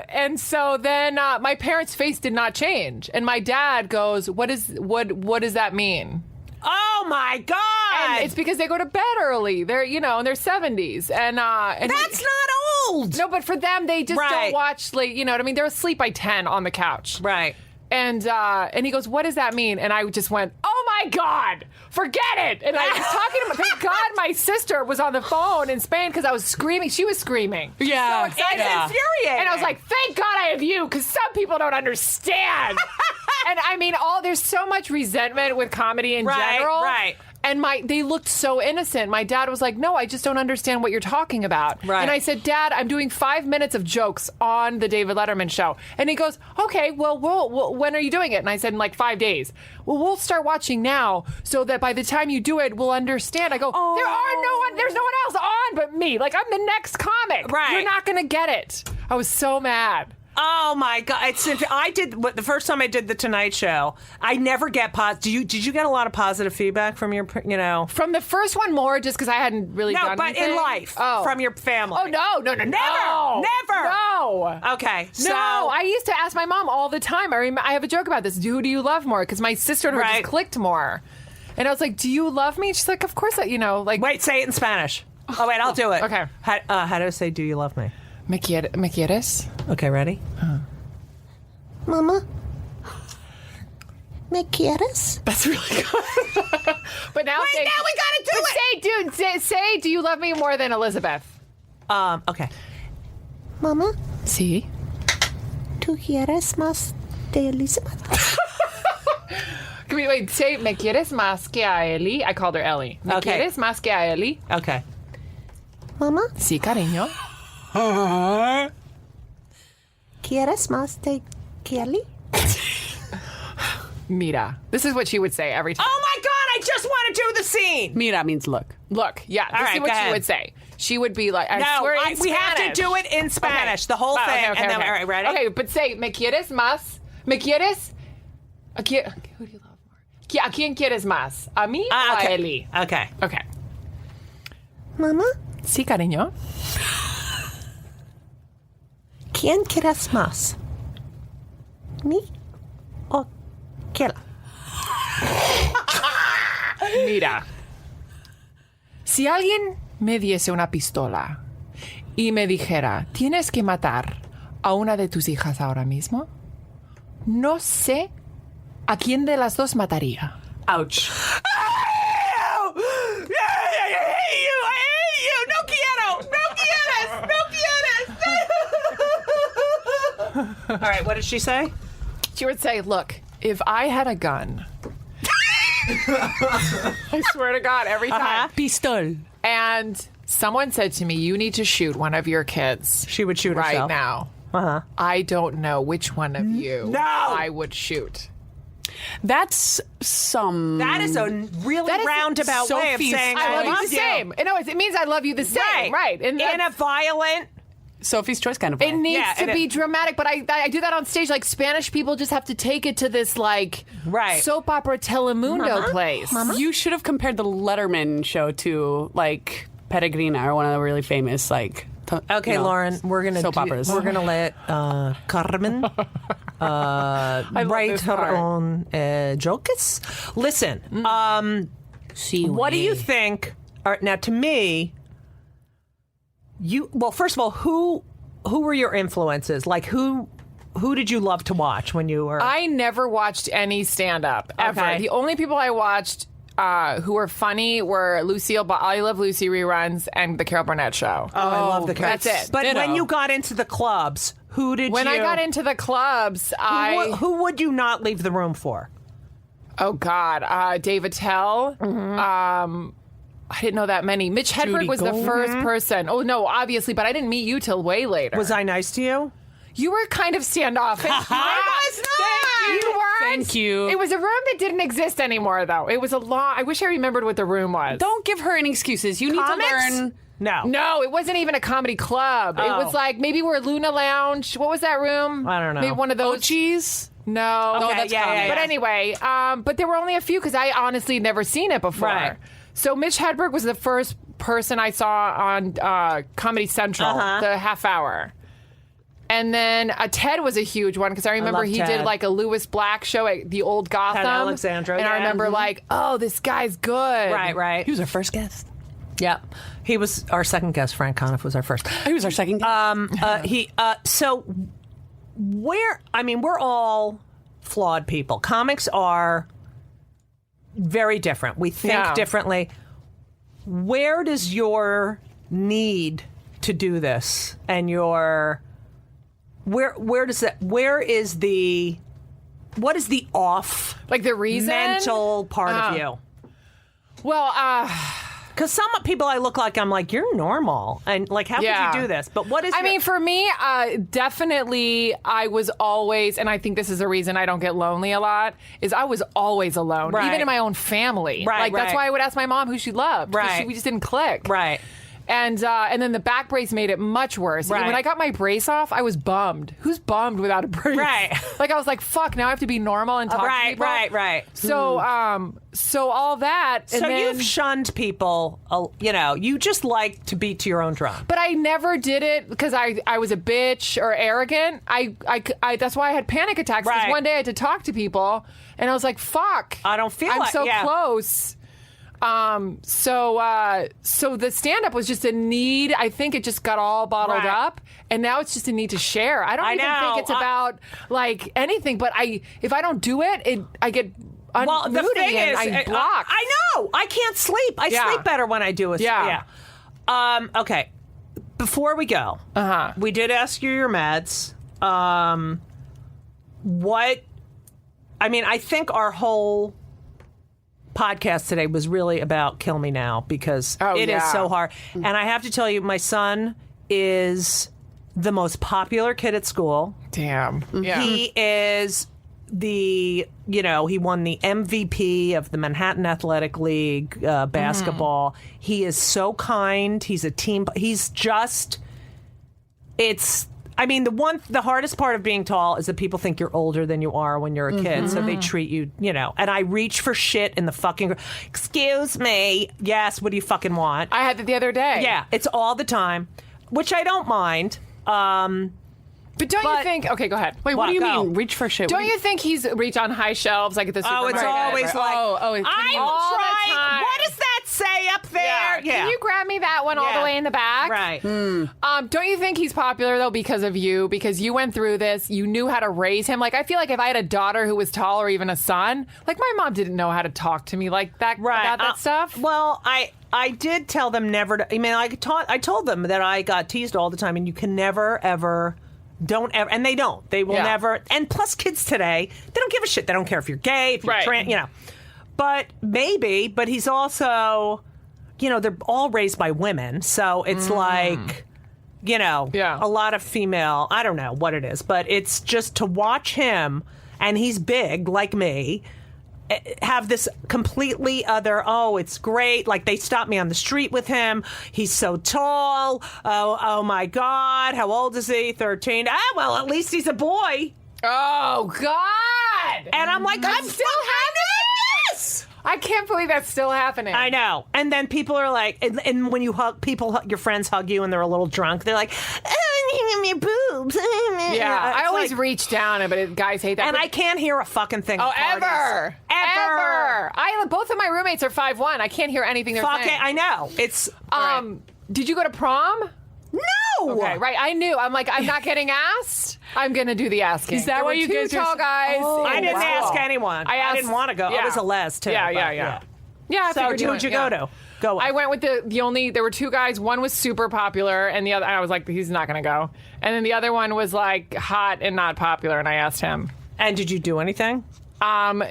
E: And so then my parents' face did not change, and my dad goes, "What does that mean?"
C: Oh my God!
E: And it's because they go to bed early. They're in their 70s, and
C: that's not old.
E: No, but for them, they just
C: Right.
E: don't watch. You know what I mean? They're asleep by 10 on the couch.
C: Right.
E: And he goes, "What does that mean?" And I just went, "Oh my God, forget it!" And I was talking to him. Thank God my sister was on the phone in Spain because I was screaming. She was screaming.
H: Yeah.
E: So excited.
C: It's infuriating.
E: And I was like, "Thank God I have you," because some people don't understand. And I mean, there's so much resentment with comedy in general.
C: Right.
E: And they looked so innocent. My dad was like, "No, I just don't understand what you're talking about."
C: Right.
E: And I said, "Dad, I'm doing 5 minutes of jokes on the David Letterman show." And he goes, "Okay, well, when are you doing it?" And I said, "In 5 days." "Well, we'll start watching now so that by the time you do it, we'll understand." I go, there's no one else on but me. I'm the next comic.
C: Right.
E: You're not going to get it. I was so mad.
C: Oh my God! I did the first time I did the Tonight Show. I never get positive. Did you get a lot of positive feedback from your
E: From the first one more, just because I hadn't really done anything?
C: in life from your family.
E: Oh no,
C: never.
E: No.
C: Okay, so
E: No, I used to ask my mom all the time. I have a joke about this. Who do you love more? Because my sister and her
C: Right.
E: just clicked more. And I was like, "Do you love me?" She's like, "Of course."
C: Wait, say it in Spanish. Oh wait, I'll do it.
E: Okay.
C: How do I say "Do you love me"?
E: ¿Me quieres?
C: Okay, ready?
I: Mama, ¿me quieres?
E: That's really good. But now
C: Wait, now we gotta do
E: it. Say, "Do you love me more than Elizabeth?"
C: Okay.
I: Mama,
E: Sí.
I: ¿tú quieres más de Elizabeth?
E: Wait, say, "Me quieres más que a Eli?" I called her Ellie. ¿Me
C: Okay.
E: quieres más que a Eli?
C: Okay.
I: Mama,
E: Sí, cariño.
I: ¿quieres más de Kelly?
E: Mira. This is what she would say every time.
C: Oh my God! I just want to do the scene.
H: Mira means look.
E: Look, yeah, this
C: right,
E: is what
C: go
E: she
C: ahead.
E: would say. She would be like, I
C: No,
E: swear in
C: we have to
E: Spanish.
C: do it in Spanish, the whole thing,
E: Okay,
C: and then all right, ready?
E: Okay, but say, "Me quieres más? ¿Me quieres? Who do you love more? ¿A quién quieres más? ¿A mí o a
C: Okay.
E: Eli?"
C: Okay.
E: Okay.
I: Mama,
E: Sí, cariño.
I: ¿quién quieres más? ¿Me o Kelly?
E: Mira. Si alguien me diese una pistola y me dijera, "Tienes que matar a una de tus hijas ahora mismo", no sé a quién de las dos mataría.
H: Ouch.
C: All right, what did she say?
E: She would say, "Look, if I had a gun," I swear to God, every time.
H: Pistol.
E: And someone said to me, "You need to shoot one of your kids."
C: She would shoot
E: right
C: herself.
E: now. I don't know which one of you I would shoot.
H: That's some.
C: That is a really
E: That is
C: roundabout way of
H: Sophie's
C: saying
E: I love you the
C: you.
E: same. No, it means I love you the same. Right. And
C: in a violent.
H: Sophie's choice kind of way.
E: it needs
C: Yeah,
E: to
C: and
E: be
C: it-
E: dramatic, but I do that on stage. Spanish people just have to take it to this
C: Right.
E: soap opera Telemundo place.
H: You should have compared the Letterman show to Peregrina or one of the really famous
C: Okay, Lauren, we're gonna
H: soap operas.
C: We're gonna let Carmen write
E: this
C: her
E: part.
C: own jokes. Listen, what do you think? Now, to me, first of all, who were your influences? Who who did you love to watch when you were?
E: I never watched any stand-up ever.
C: Okay.
E: The only people I watched who were funny were Lucille, I Love Lucy reruns and the Carol Burnett show.
C: Oh, I love the
E: That's it.
C: But
E: Ditto.
C: when you got into the clubs, who did
E: When
C: you?
E: I got into the clubs,
C: who would you not leave the room for?
E: Oh God, Dave Attell. I didn't know that many. Mitch Hedberg
C: Judy
E: was
C: Gold.
E: the first person. Oh no, obviously, but I didn't meet you till way later.
C: Was I nice to you?
E: You were kind of standoffish.
C: I was not.
E: You weren't.
H: Thank you.
E: It was a room that didn't exist anymore, though. It was a long. I wish I remembered what the room was.
H: Don't give her any excuses. You need
C: Comics?
H: to learn.
C: No,
E: it wasn't even a comedy club. It was like maybe we're Luna Lounge. What was that room?
C: I don't know.
E: Maybe one of those.
H: Cheese?
E: No,
C: Okay,
E: that's
C: yeah,
E: comedy.
C: yeah,
E: But
C: yeah.
E: anyway, but there were only a few because I honestly had never seen it before.
C: Right.
E: So Mitch Hedberg was the first person I saw on Comedy Central, the half hour. And then Ted was a huge one because I remember
C: love
E: he
C: Ted.
E: did like a Lewis Black show at the old Gotham.
C: Ted Alexandra,
E: and I
C: yeah.
E: remember like, oh, this guy's good.
C: Right.
H: He was our first guest.
C: Yeah, he was our second guest. Frank Conniff was our first.
H: He was our second guest.
C: So we're all flawed people. Comics are very different. We think differently. Where does your need to do this and your what is the off
E: Like the reason?
C: mental part of you?
E: Well,
C: Because some people I look like, I'm like, you're normal. And like, how could you do this? But what is
E: I mean, for me, definitely I was always, and I think this is the reason I don't get lonely a lot, is I was always alone,
C: Right.
E: even in my own family.
C: Right,
E: Like, that's
C: right.
E: why I would ask my mom who she loved. 'Cause
C: Right.
E: we just didn't click.
C: Right.
E: And then the back brace made it much worse.
C: Right.
E: When I got my brace off, I was bummed. Who's bummed without a brace?
C: Right.
E: Like I was like, fuck, now I have to be normal and talk to people.
C: Right.
E: So all that. And
C: So
E: then,
C: you've shunned people, you just like to beat to your own drum.
E: But I never did it because I was a bitch or arrogant. I that's why I had panic attacks. Because
C: Right.
E: one day I had to talk to people, and I was like, "Fuck,
C: I don't feel
E: I'm
C: like-
E: so
C: yeah.
E: close." So the stand up was just a need. I think it just got all bottled
C: Right.
E: up, and now it's just a need to share. I don't
C: I
E: even
C: know.
E: think it's about like anything. But if I don't do it, I get
C: Well, the
E: moody
C: thing
E: and
C: is,
E: I block.
C: I know. I can't sleep. I
E: Yeah.
C: sleep better when I do it.
E: Yeah.
C: Okay. Before we go, we did ask you your meds. I think our whole podcast today was really about Kill Me Now because it is so hard. And I have to tell you, my son is the most popular kid at school.
E: Damn. Yeah.
C: He is he won the MVP of the Manhattan Athletic League basketball. He is so kind. He's a team. He's just, the hardest part of being tall is that people think you're older than you are when you're a kid. So they treat you, and I reach for shit in the fucking, excuse me. Yes. What do you fucking want?
E: I had it the other day.
C: Yeah. It's all the time, which I don't mind.
E: But don't you think? Okay, go ahead.
H: Wait, what do you mean? Reach for shit?
E: Don't you think he's reach on high shelves like at the supermarket?
C: It's always
E: Right.
C: like,
H: I'm
C: I'm
E: all the
C: trying.
E: time.
C: What does that say up there?
E: Can you grab me that one all
C: Yeah.
E: the way in the back?
C: Right.
E: Don't you think he's popular though because of you? Because you went through this, you knew how to raise him. Like I feel like if I had a daughter who was tall or even a son, like my mom didn't know how to talk to me like that about that stuff.
C: Well, I did tell them never to. I told them that I got teased all the time, and you can never ever. Don't ever, and they don't. They will never. And plus, kids today, they don't give a shit. They don't care if you're gay, if you're trans, But maybe. But he's also, they're all raised by women, so it's like, a lot of female. I don't know what it is, but it's just to watch him, and he's big like me. Have this completely other, it's great. Like they stopped me on the street with him. He's so tall. Oh my God. How old is he? 13. Well, at least he's a boy.
E: Oh God.
C: And I'm like, I'm still having this.
E: I can't believe that's still happening.
C: I know. And then people are like, and when you your friends hug you and they're a little drunk, they're like, your boobs.
E: Yeah, I always reach down, but guys hate that.
C: And I can't hear a fucking thing. at parties.
E: Ever. Both of my roommates are 5'1". I can't hear anything they're saying.
C: I know. It's
E: Did you go to prom?
C: No,
E: Okay, right. I knew. I'm like, I'm not getting asked. I'm going to do the asking.
H: Is that
E: there
H: why
E: were
H: you
E: two
H: guys
E: tall guys?
H: Oh,
C: I didn't ask anyone. I didn't want to go. I was a les too.
E: Yeah. I
C: so
E: figured
C: who'd you go to? Go.
E: I went with the only. There were two guys. One was super popular, and the other. I was like, he's not going to go. And then the other one was like hot and not popular, and I asked him.
C: And did you do anything?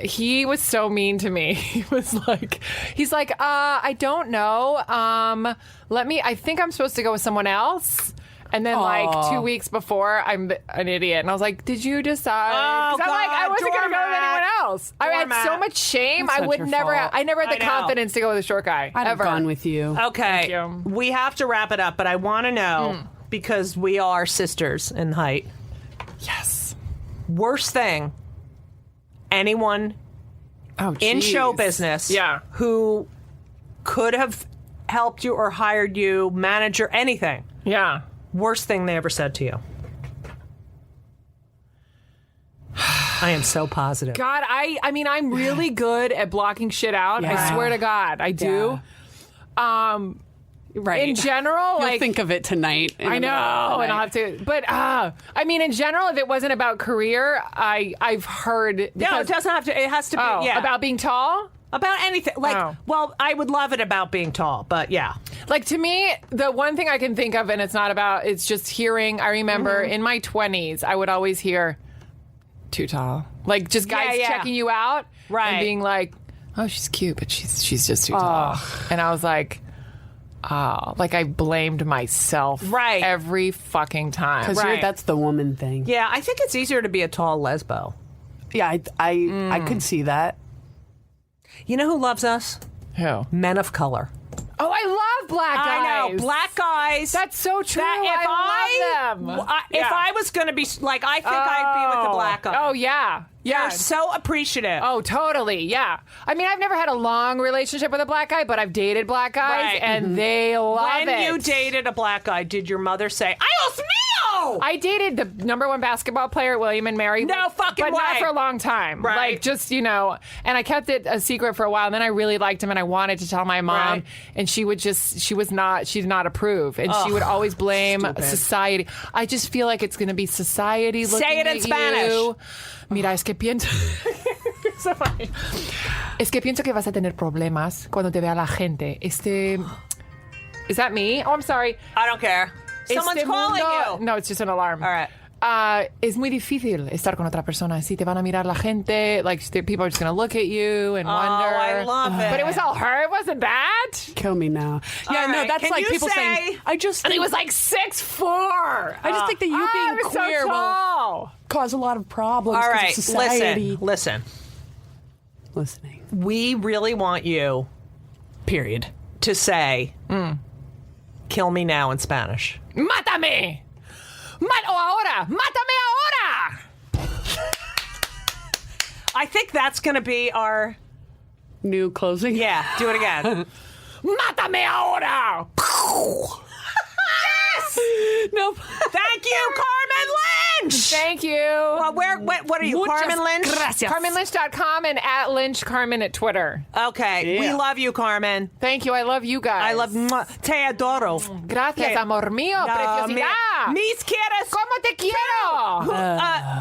E: He was so mean to me. He's like, I don't know. I think I'm supposed to go with someone else. And then, like, 2 weeks before, I'm an idiot. And I was like, did you decide?
C: Oh, God,
E: I wasn't going to go with anyone else. I had so much shame.
H: That's
E: I would
H: your
E: never
H: fault.
E: I never had the confidence to go with a short guy.
H: I'd have gone with you.
C: Okay.
E: Thank you.
C: We have to wrap it up, but I want to know, because we are sisters in height.
E: Yes.
C: Worst thing anyone in show business who could have helped you or hired you, manager, anything.
E: Yeah.
C: Worst thing they ever said to you. I am so positive.
E: God, I mean, I'm really good at blocking shit out.
H: Yeah.
E: I swear to God, I do.
H: Right.
E: In general,
H: You'll
E: like,
H: think of it tonight.
E: I know, and I'll have to. But I mean, in general, if it wasn't about career, I've heard.
C: No, it doesn't have to. It has to be
E: about being tall.
C: About anything. Like, well, I would love it about being tall, but yeah.
E: Like, to me, the one thing I can think of, and it's just hearing, I remember in my 20s, I would always hear, too tall. Like, just guys checking you out.
C: Right.
E: And being like, oh, she's cute, but she's just too tall. And I was like, like I blamed myself every fucking time.
H: Because that's the woman thing.
C: Yeah, I think it's easier to be a tall lesbo.
H: Yeah, I could see that.
C: You know who loves us?
E: Who?
C: Men of color.
E: Oh, I love black guys.
C: I know, black guys.
E: That's so true. I love them.
C: If I was going to be, like, I think I'd be with the black guy.
E: Oh, yeah.
C: They're so appreciative.
E: Oh, totally. Yeah. I mean, I've never had a long relationship with a black guy, but I've dated black guys, and they love it.
C: When you dated a black guy, did your mother say, "Dios mío"?
E: I dated the #1 basketball player, William and Mary.
C: No fucking
E: but
C: way.
E: Not for a long time.
C: Right.
E: Like, just, and I kept it a secret for a while, and then I really liked him, and I wanted to tell my mom, and she did not approve, and she would always blame society. I just feel like it's going to be society looking
C: Say it in
E: at
C: Spanish.
E: you. Mira, es que pienso... Es que pienso que vas a tener problemas cuando te vea la gente. Is that me? Oh, I'm sorry.
C: I don't care. Someone's calling you.
E: No, it's just an alarm.
C: All right.
E: Es muy difícil estar con otra persona. Si te van a mirar la gente, like, people are just going to look at you and wonder.
C: I love it.
E: But it was all her. It wasn't bad.
H: Kill me now. Yeah, no, that's like people saying, I just
E: And
H: think,
E: he was like 6'4".
H: I just think that you being queer will cause a lot of problems.
C: All
H: 'cause
C: right,
H: of society.
C: listen.
H: Listening.
C: We really want you,
H: Period.
C: to say, kill me now in Spanish.
E: Mátame. Ahora. Mátame ahora.
C: I think that's going to be our...
H: New closing?
C: Yeah, do it again.
E: Mátame ahora.
C: Yes!
H: No.
C: Thank you, Carmen Lynch!
E: Thank you.
C: What are you,
H: Muchas
C: Carmen Lynch?
H: gracias.
E: CarmenLynch.com and @LynchCarmen at Twitter.
C: Okay, we love you, Carmen.
E: Thank you. I love you guys.
C: I love... Te adoro.
E: Gracias, amor mío. Preciosidad.
C: Mis quieres...
E: ¿Cómo te quiero?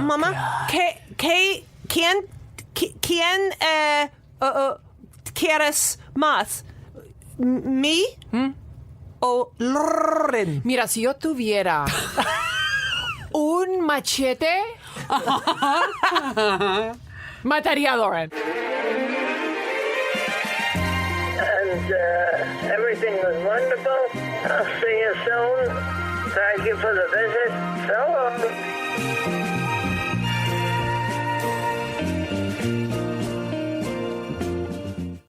C: Mamá, ¿quién quieres más? ¿Me o Lauren?
E: Mira, si yo tuviera un machete, mataría a Lauren.
J: And everything was wonderful. I'll see you soon. Thank you for the visit. So long.